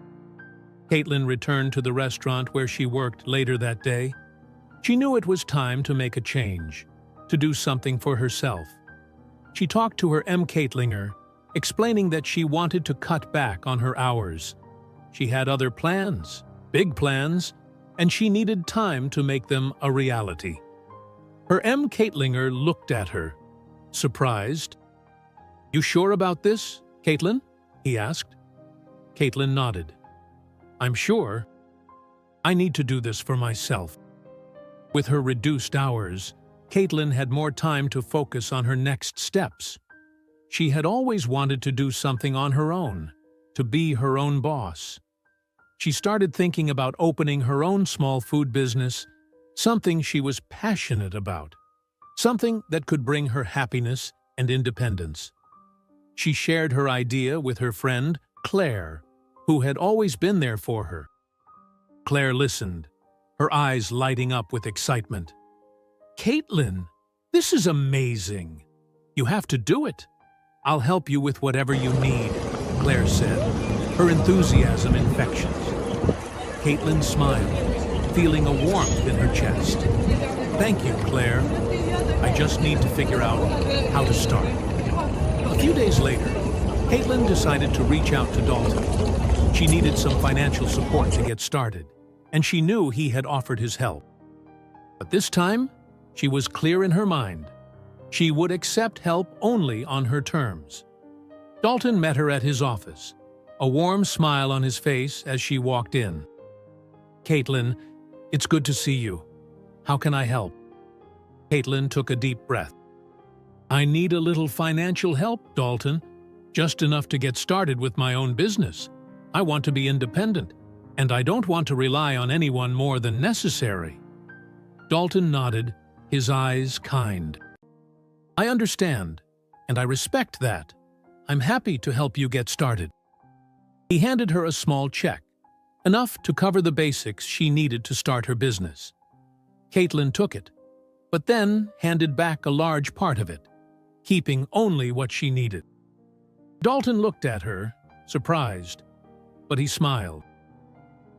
Caitlin returned to the restaurant where she worked later that day. She knew it was time to make a change, to do something for herself. She talked to her Caitlinger, explaining that she wanted to cut back on her hours. She had other plans, big plans, and she needed time to make them a reality. Her Caitlinger looked at her, surprised. "You sure about this, Caitlin?" he asked. Caitlin nodded. "I'm sure. I need to do this for myself." With her reduced hours, Caitlin had more time to focus on her next steps. She had always wanted to do something on her own, to be her own boss. She started thinking about opening her own small food business, something she was passionate about, something that could bring her happiness and independence. She shared her idea with her friend, Claire, who had always been there for her. Claire listened, her eyes lighting up with excitement. "Caitlin, this is amazing. You have to do it. I'll help you with whatever you need. Claire said, her enthusiasm infectious. Caitlin smiled, feeling a warmth in her chest. Thank you, Claire. I just need to figure out how to start. A few days later, Caitlin decided to reach out to Dalton. She needed some financial support to get started, and she knew he had offered his help. But this time, she was clear in her mind. She would accept help only on her terms. Dalton met her at his office, a warm smile on his face as she walked in. Caitlin, it's good to see you. How can I help? Caitlin took a deep breath. I need a little financial help, Dalton. Just enough to get started with my own business. I want to be independent, and I don't want to rely on anyone more than necessary. Dalton nodded, his eyes kind. I understand, and I respect that. I'm happy to help you get started. He handed her a small check, enough to cover the basics she needed to start her business. Caitlin took it, but then handed back a large part of it, keeping only what she needed. Dalton looked at her, surprised, but he smiled.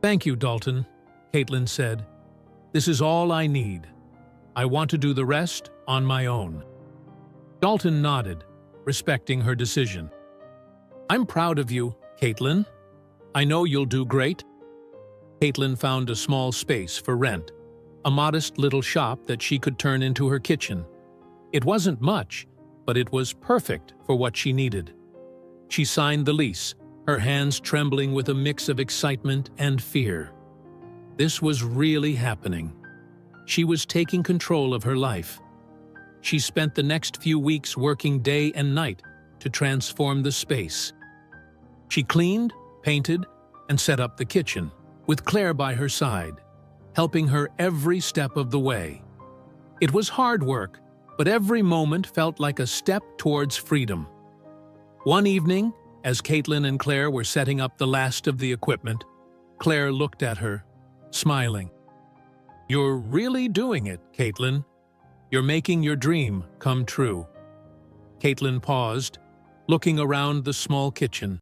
Thank you, Dalton, Caitlin said. This is all I need. I want to do the rest on my own. Dalton nodded, respecting her decision. I'm proud of you, Caitlin. I know you'll do great. Caitlin found a small space for rent, a modest little shop that she could turn into her kitchen. It wasn't much, but it was perfect for what she needed. She signed the lease, her hands trembling with a mix of excitement and fear. This was really happening. She was taking control of her life. She spent the next few weeks working day and night to transform the space. She cleaned, painted, and set up the kitchen, with Claire by her side, helping her every step of the way. It was hard work, but every moment felt like a step towards freedom. One evening, as Caitlin and Claire were setting up the last of the equipment, Claire looked at her, smiling. You're really doing it, Caitlin. You're making your dream come true. Caitlin paused, looking around the small kitchen.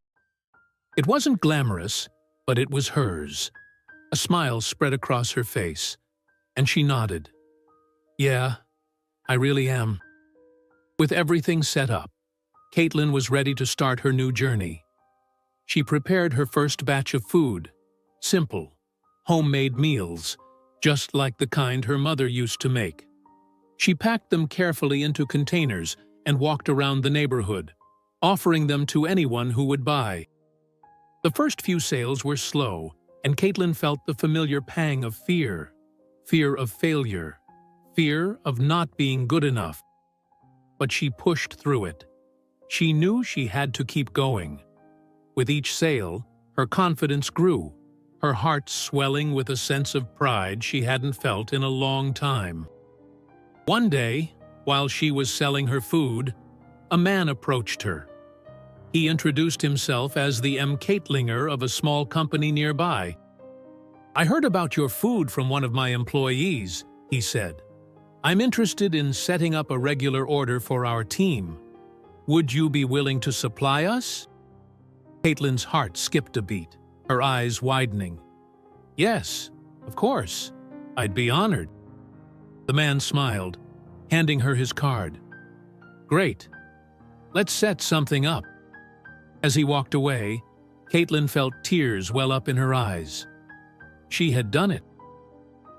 It wasn't glamorous, but it was hers. A smile spread across her face, and she nodded. Yeah, I really am. With everything set up, Caitlin was ready to start her new journey. She prepared her first batch of food, simple, homemade meals, just like the kind her mother used to make. She packed them carefully into containers and walked around the neighborhood, offering them to anyone who would buy. The first few sales were slow, and Caitlin felt the familiar pang of fear of failure, fear of not being good enough. But she pushed through it. She knew she had to keep going. With each sale, her confidence grew, her heart swelling with a sense of pride she hadn't felt in a long time. One day, while she was selling her food, a man approached her. He introduced himself as the Caitlinger of a small company nearby. I heard about your food from one of my employees, he said. I'm interested in setting up a regular order for our team. Would you be willing to supply us? Caitlin's heart skipped a beat, her eyes widening. Yes, of course. I'd be honored. The man smiled, handing her his card. Great. Let's set something up. As he walked away, Caitlin felt tears well up in her eyes. She had done it.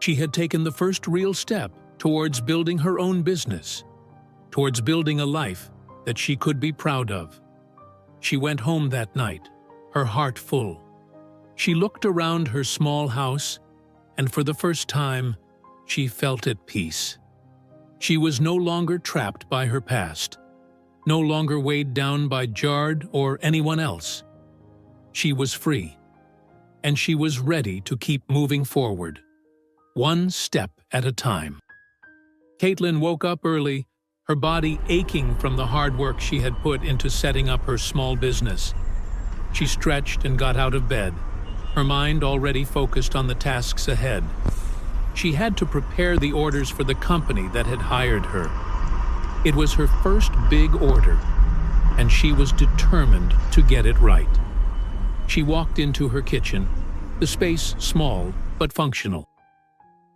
She had taken the first real step towards building her own business, towards building a life that she could be proud of. She went home that night, her heart full. She looked around her small house, and for the first time, she felt at peace. She was no longer trapped by her past, no longer weighed down by Jard or anyone else. She was free, and she was ready to keep moving forward, one step at a time. Caitlin woke up early, her body aching from the hard work she had put into setting up her small business. She stretched and got out of bed, her mind already focused on the tasks ahead. She had to prepare the orders for the company that had hired her. It was her first big order, and she was determined to get it right. She walked into her kitchen, the space small but functional.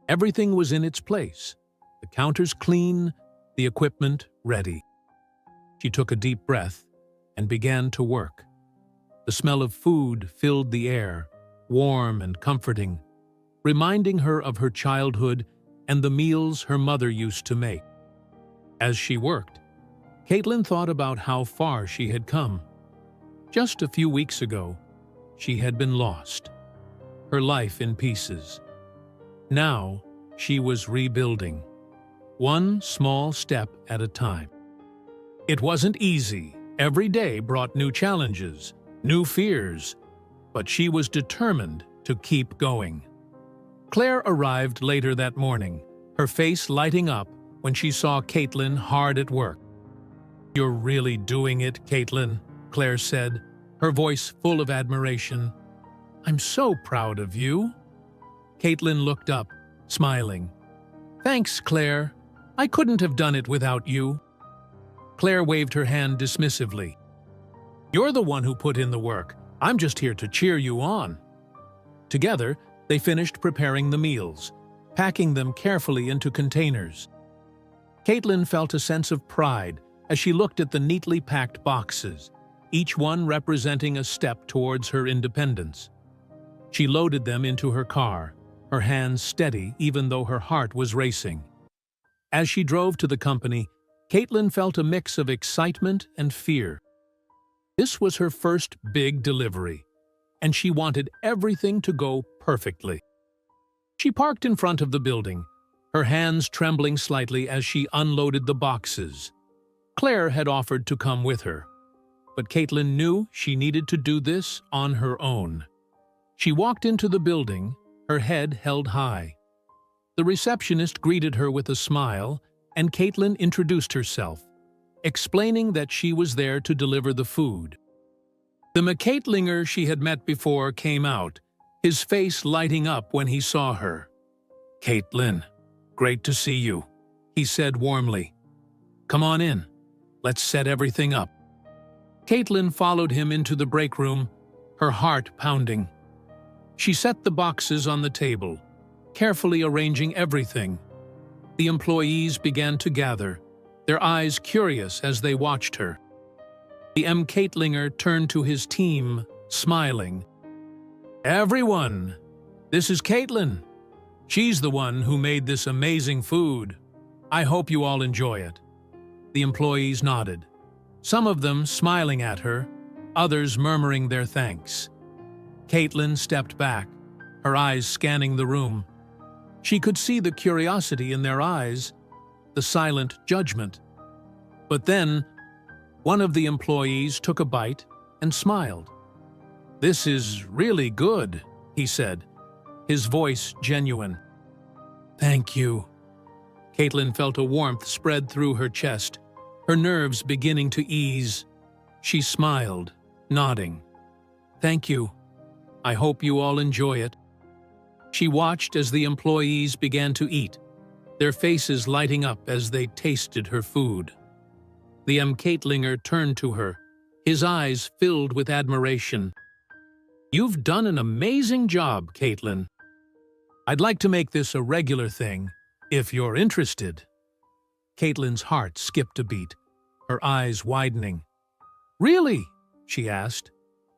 Everything was in its place, the counters clean, the equipment ready. She took a deep breath and began to work. The smell of food filled the air, warm and comforting, reminding her of her childhood and the meals her mother used to make. As she worked, Caitlin thought about how far she had come. Just a few weeks ago, she had been lost, her life in pieces. Now, she was rebuilding, one small step at a time. It wasn't easy. Every day brought new challenges, new fears, but she was determined to keep going. Claire arrived later that morning, her face lighting up when she saw Caitlin hard at work. "You're really doing it, Caitlin," Claire said, her voice full of admiration. "I'm so proud of you." Caitlin looked up, smiling. "Thanks, Claire. I couldn't have done it without you." Claire waved her hand dismissively. "You're the one who put in the work. I'm just here to cheer you on." Together, they finished preparing the meals, packing them carefully into containers. Caitlin felt a sense of pride as she looked at the neatly packed boxes, each one representing a step towards her independence. She loaded them into her car, her hands steady even though her heart was racing. As she drove to the company, Caitlin felt a mix of excitement and fear. This was her first big delivery, and she wanted everything to go perfectly. She parked in front of the building, her hands trembling slightly as she unloaded the boxes. Claire had offered to come with her, but Caitlin knew she needed to do this on her own. She walked into the building, her head held high. The receptionist greeted her with a smile, and Caitlin introduced herself, explaining that she was there to deliver the food. The McCaitlinger she had met before came out, his face lighting up when he saw her. "Caitlin, great to see you," he said warmly. "Come on in. Let's set everything up." Caitlin followed him into the break room, her heart pounding. She set the boxes on the table, carefully arranging everything. The employees began to gather, their eyes curious as they watched her. The McCaitlinger turned to his team, smiling. "Everyone, this is Caitlin. She's the one who made this amazing food. I hope you all enjoy it." The employees nodded, some of them smiling at her, others murmuring their thanks. Caitlin stepped back, her eyes scanning the room. She could see the curiosity in their eyes, the silent judgment. But then, one of the employees took a bite and smiled. "This is really good," he said, his voice genuine. "Thank you." Caitlin felt a warmth spread through her chest, her nerves beginning to ease. She smiled, nodding. "Thank you. I hope you all enjoy it." She watched as the employees began to eat, their faces lighting up as they tasted her food. The McCaitlinger turned to her, his eyes filled with admiration. "You've done an amazing job, Caitlin. I'd like to make this a regular thing, if you're interested." Caitlin's heart skipped a beat, her eyes widening. "Really?" she asked,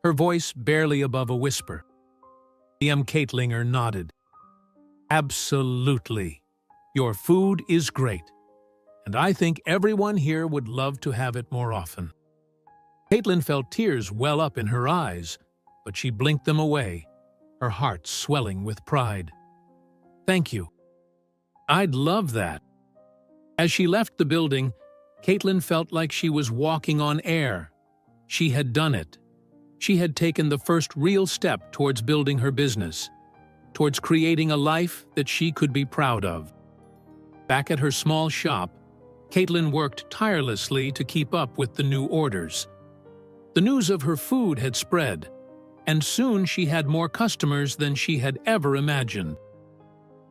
her voice barely above a whisper. The McCaitlinger nodded. "Absolutely. Your food is great, and I think everyone here would love to have it more often." Caitlin felt tears well up in her eyes, but she blinked them away, her heart swelling with pride. "Thank you. I'd love that." As she left the building, Caitlin felt like she was walking on air. She had done it. She had taken the first real step towards building her business, towards creating a life that she could be proud of. Back at her small shop, Caitlin worked tirelessly to keep up with the new orders. The news of her food had spread, and soon she had more customers than she had ever imagined.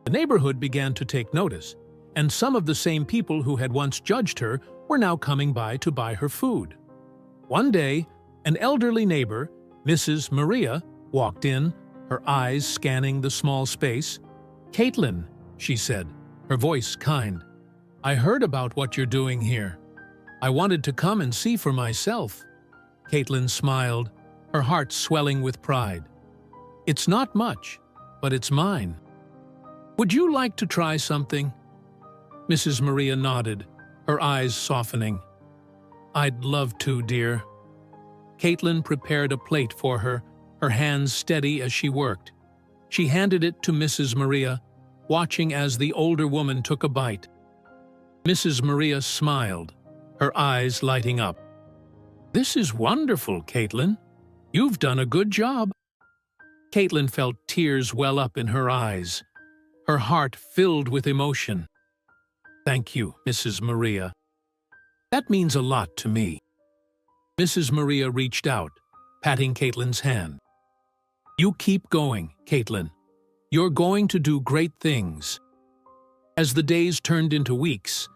The neighborhood began to take notice, and some of the same people who had once judged her were now coming by to buy her food. One day, an elderly neighbor, Mrs. Maria, walked in, her eyes scanning the small space. "Caitlin," she said, her voice kind, "I heard about what you're doing here. I wanted to come and see for myself." Caitlin smiled, her heart swelling with pride. "It's not much, but it's mine. Would you like to try something?" Mrs. Maria nodded, her eyes softening. "I'd love to, dear." Caitlin prepared a plate for her, her hands steady as she worked. She handed it to Mrs. Maria, watching as the older woman took a bite. Mrs. Maria smiled, her eyes lighting up. "This is wonderful, Caitlin. You've done a good job." Caitlin felt tears well up in her eyes, her heart filled with emotion. "Thank you, Mrs. Maria. That means a lot to me." Mrs. Maria reached out, patting Caitlin's hand. "You keep going, Caitlin. You're going to do great things." As the days turned into weeks,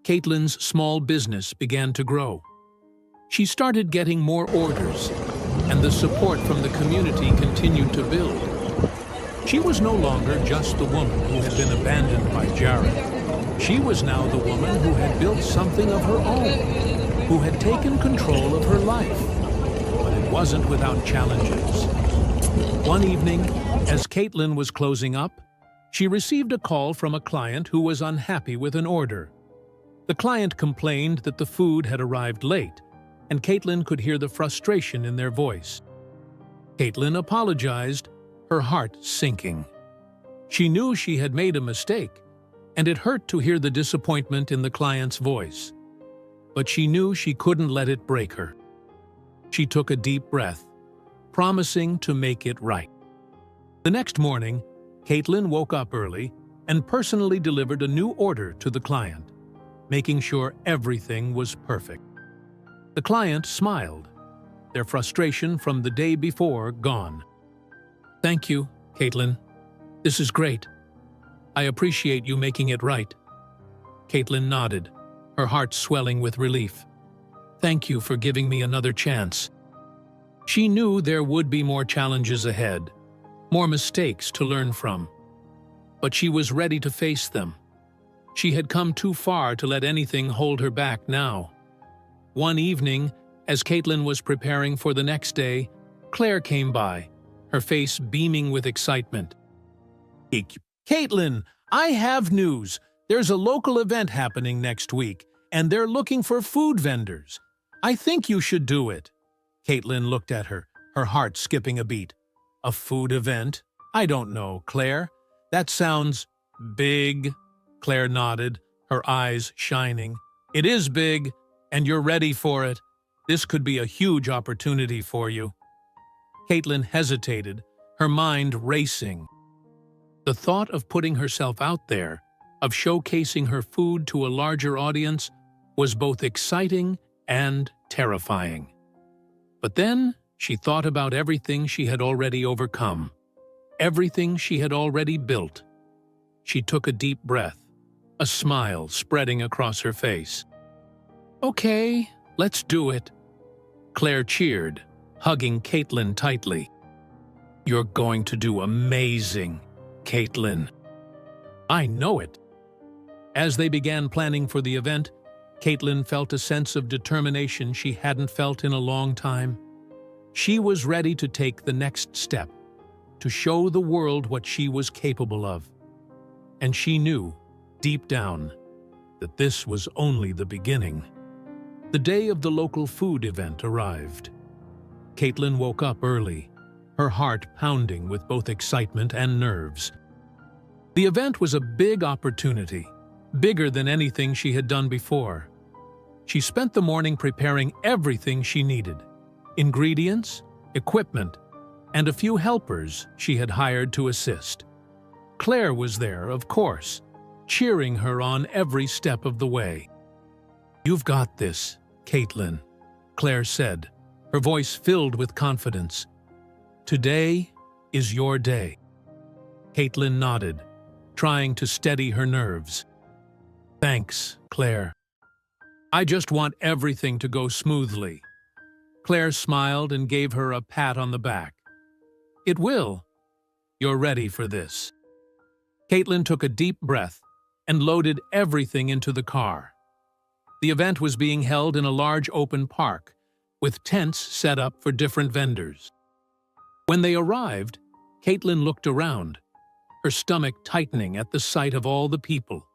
Caitlin's small business began to grow. She started getting more orders, and the support from the community continued to build. She was no longer just the woman who had been abandoned by Jared. She was now the woman who had built something of her own, who had taken control of her life. But it wasn't without challenges. One evening, as Caitlin was closing up, she received a call from a client who was unhappy with an order. The client complained that the food had arrived late, and Caitlin could hear the frustration in their voice. Caitlin apologized, her heart sinking. She knew she had made a mistake, and it hurt to hear the disappointment in the client's voice. But she knew she couldn't let it break her. She took a deep breath, promising to make it right. The next morning, Caitlin woke up early and personally delivered a new order to the client, making sure everything was perfect. The client smiled, their frustration from the day before gone. "Thank you, Caitlin. This is great. I appreciate you making it right." Caitlin nodded, her heart swelling with relief. "Thank you for giving me another chance." She knew there would be more challenges ahead, more mistakes to learn from. But she was ready to face them. She had come too far to let anything hold her back now. One evening, as Caitlin was preparing for the next day, Claire came by, her face beaming with excitement. "Caitlin, I have news. There's a local event happening next week, and they're looking for food vendors. I think you should do it." Caitlin looked at her, her heart skipping a beat. "A food event? I don't know, Claire. That sounds big." Claire nodded, her eyes shining. "It is big, and you're ready for it. This could be a huge opportunity for you." Caitlin hesitated, her mind racing. The thought of putting herself out there, of showcasing her food to a larger audience, was both exciting and terrifying. But then she thought about everything she had already overcome, everything she had already built. She took a deep breath, a smile spreading across her face. "Okay, let's do it." Claire cheered, hugging Caitlin tightly. "You're going to do amazing, Caitlin." "I know it." As they began planning for the event, Caitlin felt a sense of determination she hadn't felt in a long time. She was ready to take the next step, to show the world what she was capable of. And she knew, deep down, that this was only the beginning. The day of the local food event arrived. Caitlin woke up early, her heart pounding with both excitement and nerves. The event was a big opportunity, bigger than anything she had done before. She spent the morning preparing everything she needed: ingredients, equipment, and a few helpers she had hired to assist. Claire was there, of course, cheering her on every step of the way. "You've got this, Caitlin," Claire said, her voice filled with confidence. "Today is your day." Caitlin nodded, trying to steady her nerves. "Thanks, Claire. I just want everything to go smoothly." Claire smiled and gave her a pat on the back. "It will. You're ready for this." Caitlin took a deep breath and loaded everything into the car. The event was being held in a large open park, with tents set up for different vendors. When they arrived, Caitlin looked around, her stomach tightening at the sight of all the people.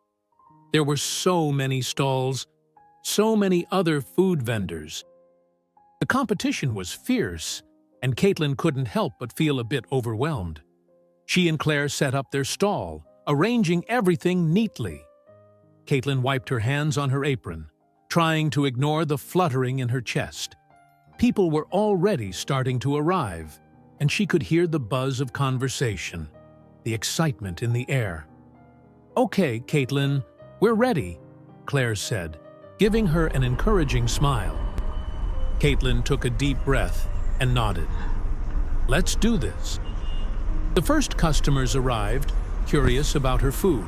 There were so many stalls, so many other food vendors. The competition was fierce, and Caitlin couldn't help but feel a bit overwhelmed. She and Claire set up their stall, arranging everything neatly. Caitlin wiped her hands on her apron, trying to ignore the fluttering in her chest. People were already starting to arrive, and she could hear the buzz of conversation, the excitement in the air. "Okay, Caitlin, we're ready," Claire said, giving her an encouraging smile. Caitlin took a deep breath and nodded. "Let's do this." The first customers arrived, curious about her food.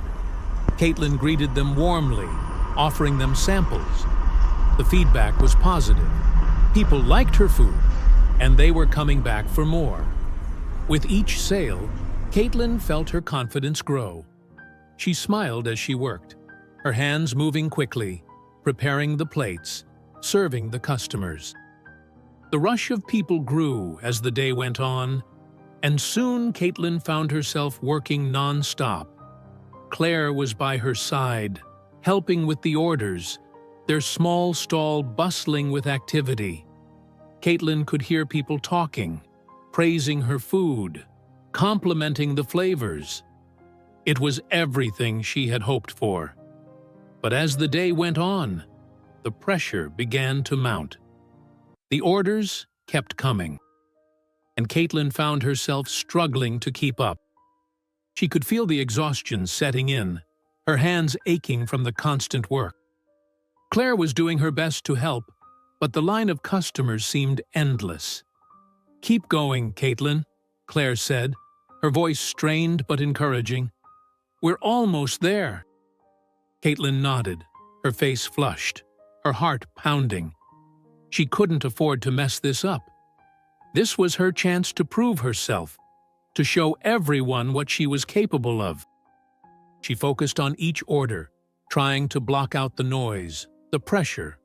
Caitlin greeted them warmly, offering them samples. The feedback was positive. People liked her food, and they were coming back for more. With each sale, Caitlin felt her confidence grow. She smiled as she worked, her hands moving quickly, preparing the plates, serving the customers. The rush of people grew as the day went on, and soon Caitlin found herself working non-stop. Claire was by her side, helping with the orders, their small stall bustling with activity. Caitlin could hear people talking, praising her food, complimenting the flavors. It was everything she had hoped for. But as the day went on, the pressure began to mount. The orders kept coming, and Caitlin found herself struggling to keep up. She could feel the exhaustion setting in, her hands aching from the constant work. Claire was doing her best to help, but the line of customers seemed endless. "Keep going, Caitlin," Claire said, her voice strained but encouraging. "We're almost there." Caitlin nodded, her face flushed, her heart pounding. She couldn't afford to mess this up. This was her chance to prove herself, to show everyone what she was capable of. She focused on each order, trying to block out the noise, the pressure.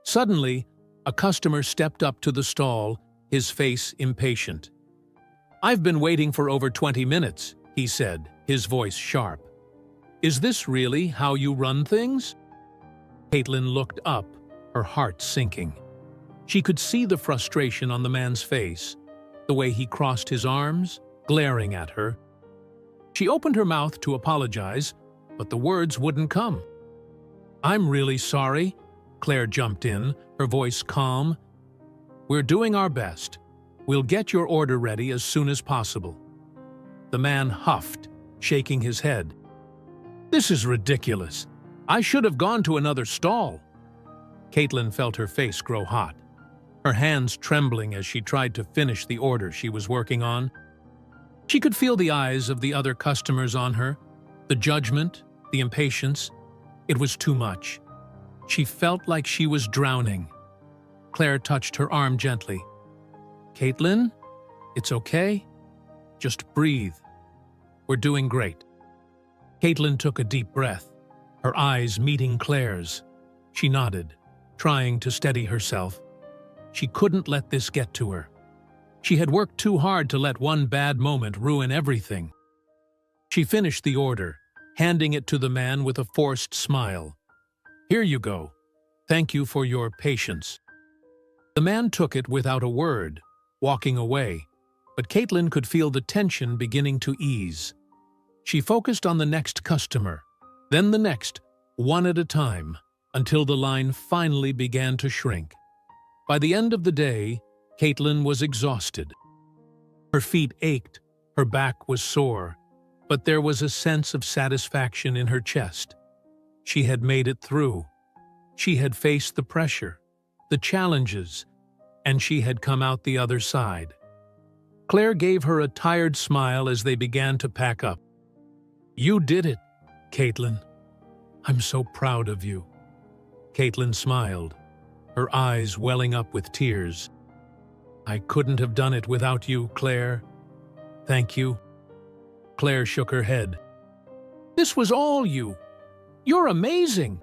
Suddenly, a customer stepped up to the stall, his face impatient. "I've been waiting for over 20 minutes, he said, his voice sharp. "Is this really how you run things?" Caitlin looked up, her heart sinking. She could see the frustration on the man's face, the way he crossed his arms, glaring at her. She opened her mouth to apologize, but the words wouldn't come. "I'm really sorry," Claire jumped in, her voice calm. "We're doing our best. We'll get your order ready as soon as possible." The man huffed, shaking his head. "This is ridiculous. I should have gone to another stall." Caitlin felt her face grow hot, her hands trembling as she tried to finish the order she was working on. She could feel the eyes of the other customers on her, the judgment, the impatience. It was too much. She felt like she was drowning. Claire touched her arm gently. "Caitlin, it's okay. Just breathe. We're doing great." Caitlin took a deep breath, her eyes meeting Claire's. She nodded, trying to steady herself. She couldn't let this get to her. She had worked too hard to let one bad moment ruin everything. She finished the order, handing it to the man with a forced smile. "Here you go. Thank you for your patience." The man took it without a word, walking away, but Caitlin could feel the tension beginning to ease. She focused on the next customer, then the next, one at a time, until the line finally began to shrink. By the end of the day, Caitlin was exhausted. Her feet ached, her back was sore, but there was a sense of satisfaction in her chest. She had made it through. She had faced the pressure, the challenges, and she had come out the other side. Claire gave her a tired smile as they began to pack up. "You did it, Caitlin. I'm so proud of you." Caitlin smiled, her eyes welling up with tears. I couldn't have done it without you, Claire. Thank you. Claire shook her head. This was all you. You're amazing.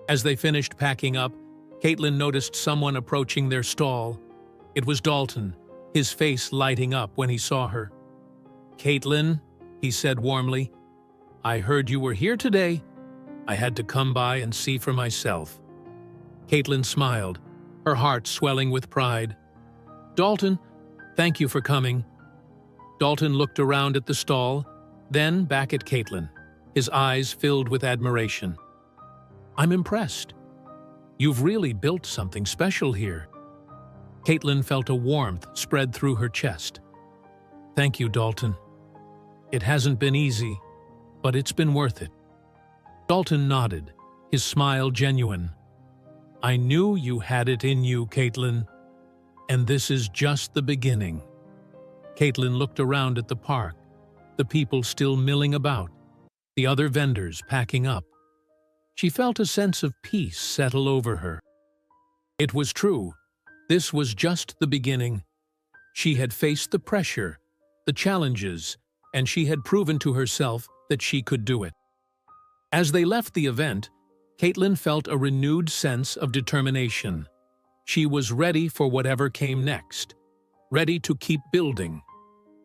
As they finished packing up, Caitlin noticed someone approaching their stall. It was Dalton, his face lighting up when he saw her. Caitlin, he said warmly, I heard you were here today. I had to come by and see for myself. Caitlin smiled, her heart swelling with pride. Dalton, thank you for coming. Dalton looked around at the stall, then back at Caitlin, his eyes filled with admiration. I'm impressed. You've really built something special here. Caitlin felt a warmth spread through her chest. Thank you, Dalton. It hasn't been easy, but it's been worth it. Dalton nodded, his smile genuine. I knew you had it in you, Caitlin, and this is just the beginning. Caitlin looked around at the park, the people still milling about, the other vendors packing up. She felt a sense of peace settle over her. It was true. This was just the beginning. She had faced the pressure, the challenges, and she had proven to herself that she could do it. As they left the event, Caitlin felt a renewed sense of determination. She was ready for whatever came next, ready to keep building,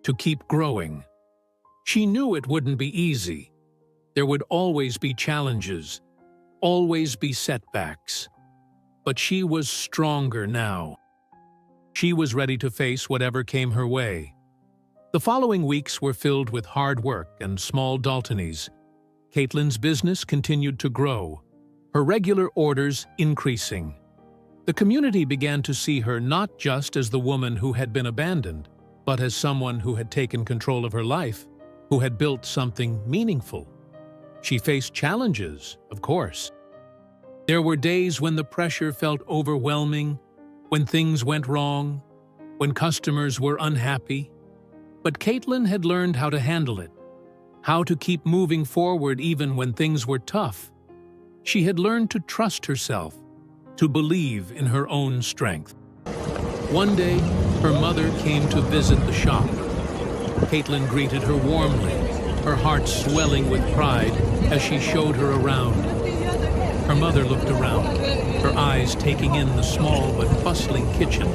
to keep growing. She knew it wouldn't be easy. There would always be challenges, always be setbacks. But she was stronger now. She was ready to face whatever came her way. The following weeks were filled with hard work and small Daltonies. Caitlin's business continued to grow, her regular orders increasing. The community began to see her not just as the woman who had been abandoned, but as someone who had taken control of her life, who had built something meaningful. She faced challenges, of course. There were days when the pressure felt overwhelming, when things went wrong, when customers were unhappy. But Caitlin had learned how to handle it, how to keep moving forward even when things were tough. She had learned to trust herself, to believe in her own strength. One day, her mother came to visit the shop. Caitlin greeted her warmly, her heart swelling with pride as she showed her around. Her mother looked around, her eyes taking in the small but bustling kitchen,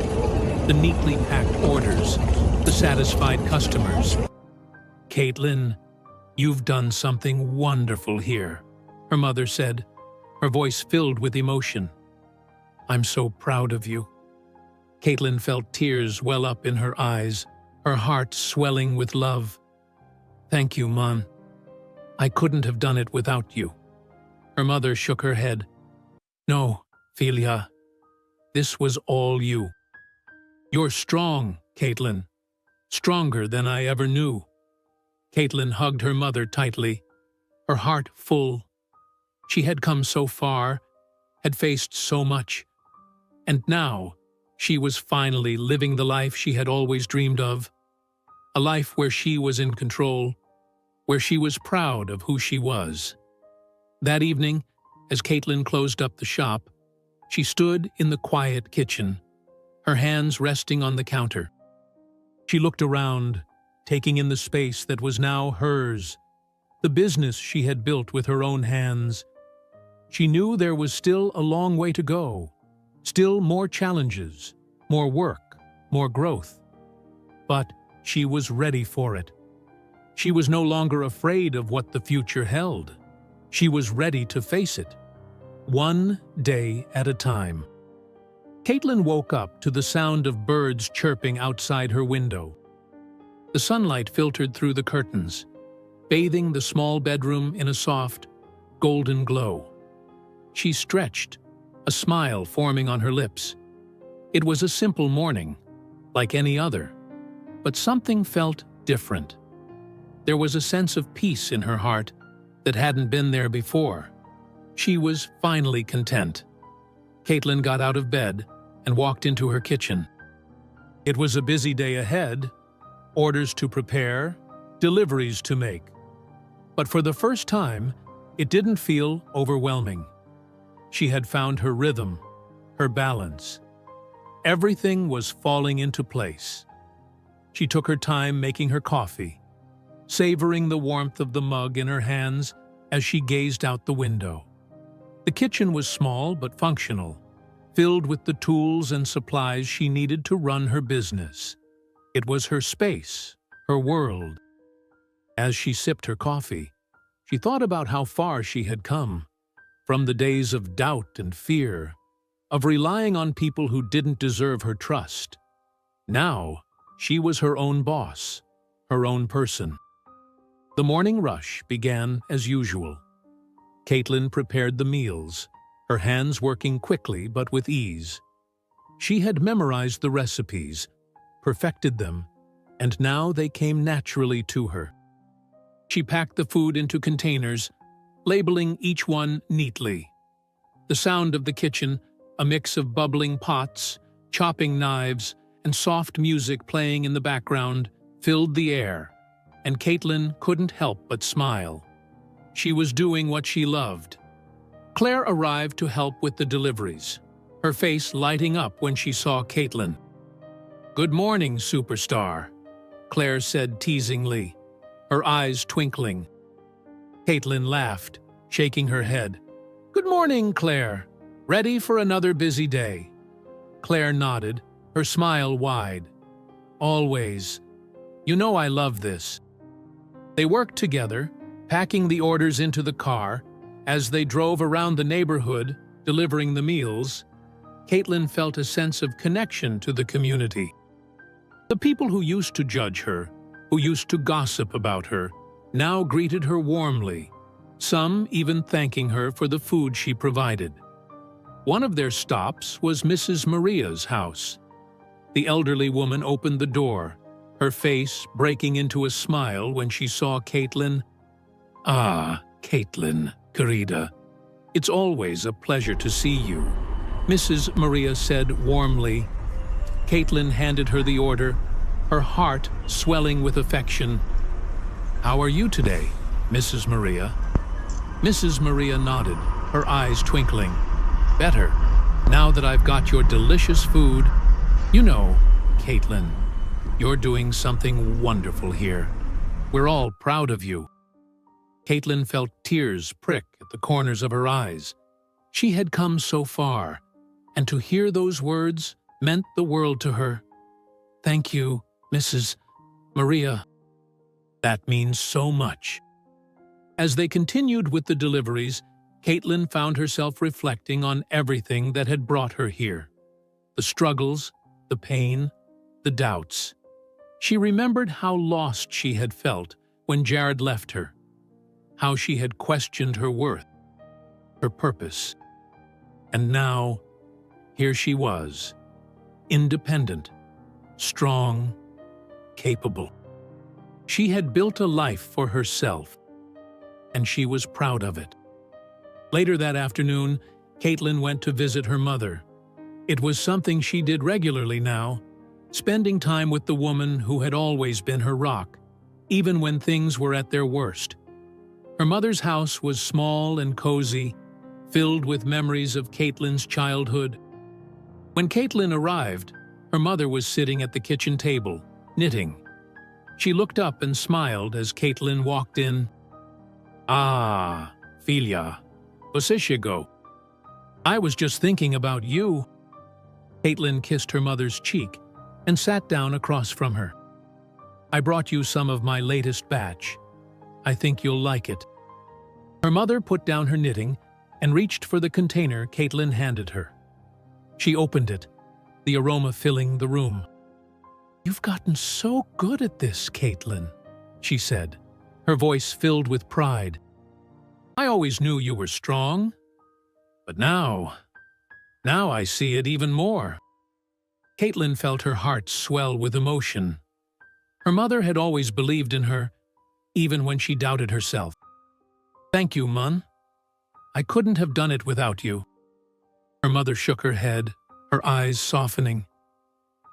the neatly packed orders, the satisfied customers. Caitlin, you've done something wonderful here, her mother said, her voice filled with emotion. I'm so proud of you. Caitlin felt tears well up in her eyes, her heart swelling with love. Thank you, Mom. I couldn't have done it without you. Her mother shook her head. No, Philia, this was all you. You're strong, Caitlin, stronger than I ever knew. Caitlin hugged her mother tightly, her heart full. She had come so far, had faced so much, and now she was finally living the life she had always dreamed of, a life where she was in control, where she was proud of who she was. That evening, as Caitlin closed up the shop, she stood in the quiet kitchen, her hands resting on the counter. She looked around, taking in the space that was now hers, the business she had built with her own hands. She knew there was still a long way to go, still more challenges, more work, more growth. But she was ready for it. She was no longer afraid of what the future held. She was ready to face it, one day at a time. Caitlin woke up to the sound of birds chirping outside her window. The sunlight filtered through the curtains, bathing the small bedroom in a soft, golden glow. She stretched, a smile forming on her lips. It was a simple morning, like any other, but something felt different. There was a sense of peace in her heart that hadn't been there before. She was finally content. Caitlin got out of bed and walked into her kitchen. It was a busy day ahead, orders to prepare, deliveries to make. But for the first time, it didn't feel overwhelming. She had found her rhythm, her balance. Everything was falling into place. She took her time making her coffee, savoring the warmth of the mug in her hands as she gazed out the window. The kitchen was small but functional, filled with the tools and supplies she needed to run her business. It was her space, her world. As she sipped her coffee, she thought about how far she had come, from the days of doubt and fear, of relying on people who didn't deserve her trust. Now, she was her own boss, her own person. The morning rush began as usual. Caitlin prepared the meals, her hands working quickly but with ease. She had memorized the recipes, perfected them, and now they came naturally to her. She packed the food into containers, labeling each one neatly. The sound of the kitchen, a mix of bubbling pots, chopping knives, and soft music playing in the background, filled the air, and Caitlin couldn't help but smile. She was doing what she loved. Claire arrived to help with the deliveries, her face lighting up when she saw Caitlin. "Good morning, superstar," Claire said teasingly, her eyes twinkling. Caitlin laughed, shaking her head. "Good morning, Claire. Ready for another busy day?" Claire nodded, her smile wide. "Always. You know I love this." They worked together, packing the orders into the car. As they drove around the neighborhood, delivering the meals, Caitlin felt a sense of connection to the community. The people who used to judge her, who used to gossip about her, now greeted her warmly, some even thanking her for the food she provided. One of their stops was Mrs. Maria's house. The elderly woman opened the door, her face breaking into a smile when she saw Caitlin. "Ah, Caitlin, querida, it's always a pleasure to see you," Mrs. Maria said warmly. Caitlin handed her the order, her heart swelling with affection. "How are you today, Mrs. Maria?" Mrs. Maria nodded, her eyes twinkling. "Better, now that I've got your delicious food. You know, Caitlin, you're doing something wonderful here. We're all proud of you." Caitlin felt tears prick at the corners of her eyes. She had come so far, and to hear those words meant the world to her. "Thank you, Mrs. Maria. That means so much." As they continued with the deliveries, Caitlin found herself reflecting on everything that had brought her here. The struggles, the pain, the doubts. She remembered how lost she had felt when Jared left her, how she had questioned her worth, her purpose. And now, here she was, independent, strong, capable. She had built a life for herself, and she was proud of it. Later that afternoon, Caitlin went to visit her mother. It was something she did regularly now, spending time with the woman who had always been her rock, even when things were at their worst. Her mother's house was small and cozy, filled with memories of Caitlin's childhood. When Caitlin arrived, her mother was sitting at the kitchen table, knitting. She looked up and smiled as Caitlin walked in. "Ah, Filia, Osishigo. I was just thinking about you." Caitlin kissed her mother's cheek and sat down across from her. "I brought you some of my latest batch. I think you'll like it." Her mother put down her knitting and reached for the container Caitlin handed her. She opened it, the aroma filling the room. "You've gotten so good at this, Caitlin," she said, her voice filled with pride. "I always knew you were strong, but now I see it even more." Caitlin felt her heart swell with emotion. Her mother had always believed in her, even when she doubted herself. "Thank you, Mun. I couldn't have done it without you." Her mother shook her head, her eyes softening.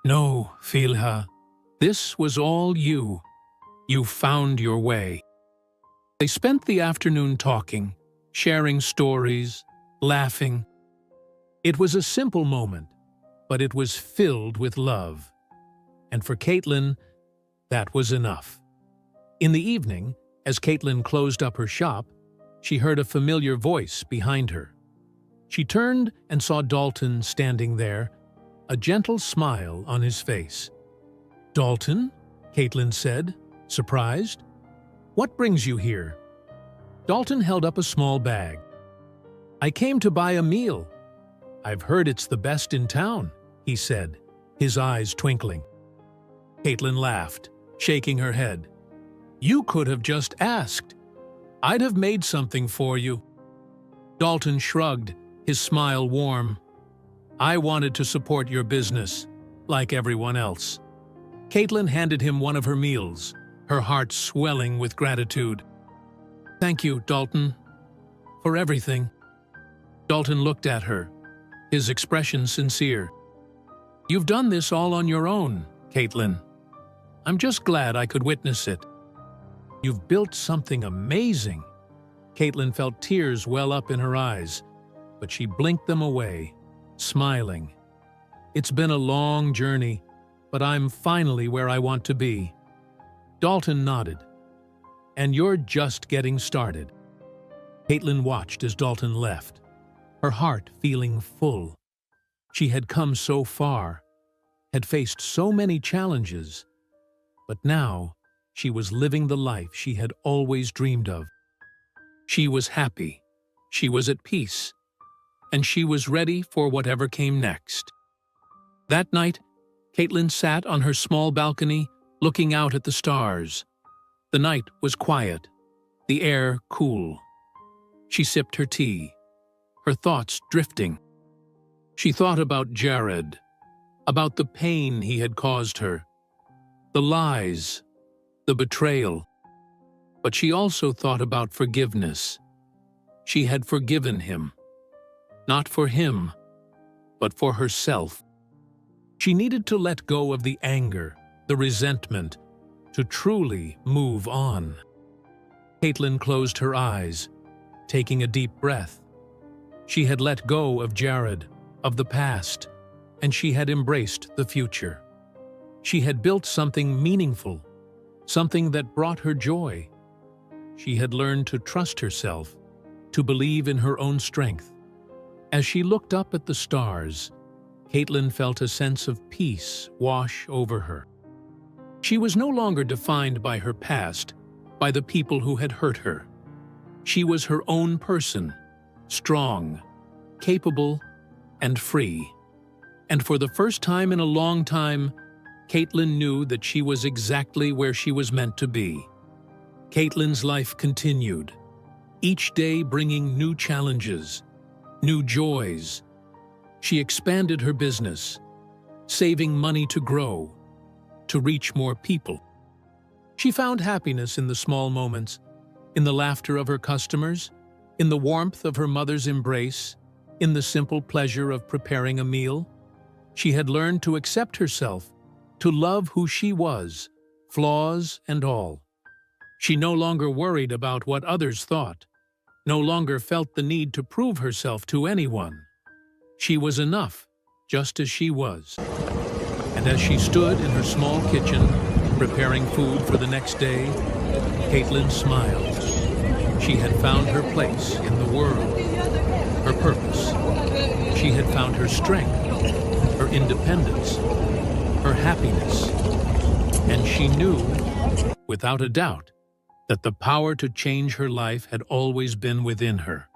"No, Filha, this was all you. You found your way." They spent the afternoon talking, sharing stories, laughing. It was a simple moment, but it was filled with love. And for Caitlin, that was enough. In the evening, as Caitlin closed up her shop, she heard a familiar voice behind her. She turned and saw Dalton standing there, a gentle smile on his face. "Dalton?" Caitlin said, surprised. "What brings you here?" Dalton held up a small bag. "I came to buy a meal. I've heard it's the best in town," he said, his eyes twinkling. Caitlin laughed, shaking her head. "You could have just asked. I'd have made something for you." Dalton shrugged, his smile warm. "I wanted to support your business, like everyone else." Caitlin handed him one of her meals, her heart swelling with gratitude. "Thank you, Dalton, for everything." Dalton looked at her, his expression sincere. "You've done this all on your own, Caitlin. I'm just glad I could witness it. You've built something amazing." Caitlin felt tears well up in her eyes, but she blinked them away, smiling. "It's been a long journey, but I'm finally where I want to be." Dalton nodded. "And you're just getting started." Caitlin watched as Dalton left, her heart feeling full. She had come so far, had faced so many challenges, but now she was living the life she had always dreamed of. She was happy, she was at peace, and she was ready for whatever came next. That night, Caitlin sat on her small balcony, looking out at the stars. The night was quiet, the air cool. She sipped her tea, her thoughts drifting. She thought about Jared, about the pain he had caused her, the lies, the betrayal. But she also thought about forgiveness. She had forgiven him, not for him, but for herself. She needed to let go of the anger, the resentment, to truly move on. Caitlin closed her eyes, taking a deep breath. She had let go of Jared, of the past, and she had embraced the future. She had built something meaningful, something that brought her joy. She had learned to trust herself, to believe in her own strength. As she looked up at the stars, Caitlin felt a sense of peace wash over her. She was no longer defined by her past, by the people who had hurt her. She was her own person, strong, capable, and free. And for the first time in a long time, Caitlin knew that she was exactly where she was meant to be. Caitlin's life continued, each day bringing new challenges, new joys. She expanded her business, saving money to grow, to reach more people. She found happiness in the small moments, in the laughter of her customers, in the warmth of her mother's embrace, in the simple pleasure of preparing a meal. She had learned to accept herself, to love who she was, flaws and all. She no longer worried about what others thought, no longer felt the need to prove herself to anyone. She was enough, just as she was. And as she stood in her small kitchen, preparing food for the next day, Caitlin smiled. She had found her place in the world, her purpose. She had found her strength, her independence, her happiness. And she knew, without a doubt, that the power to change her life had always been within her.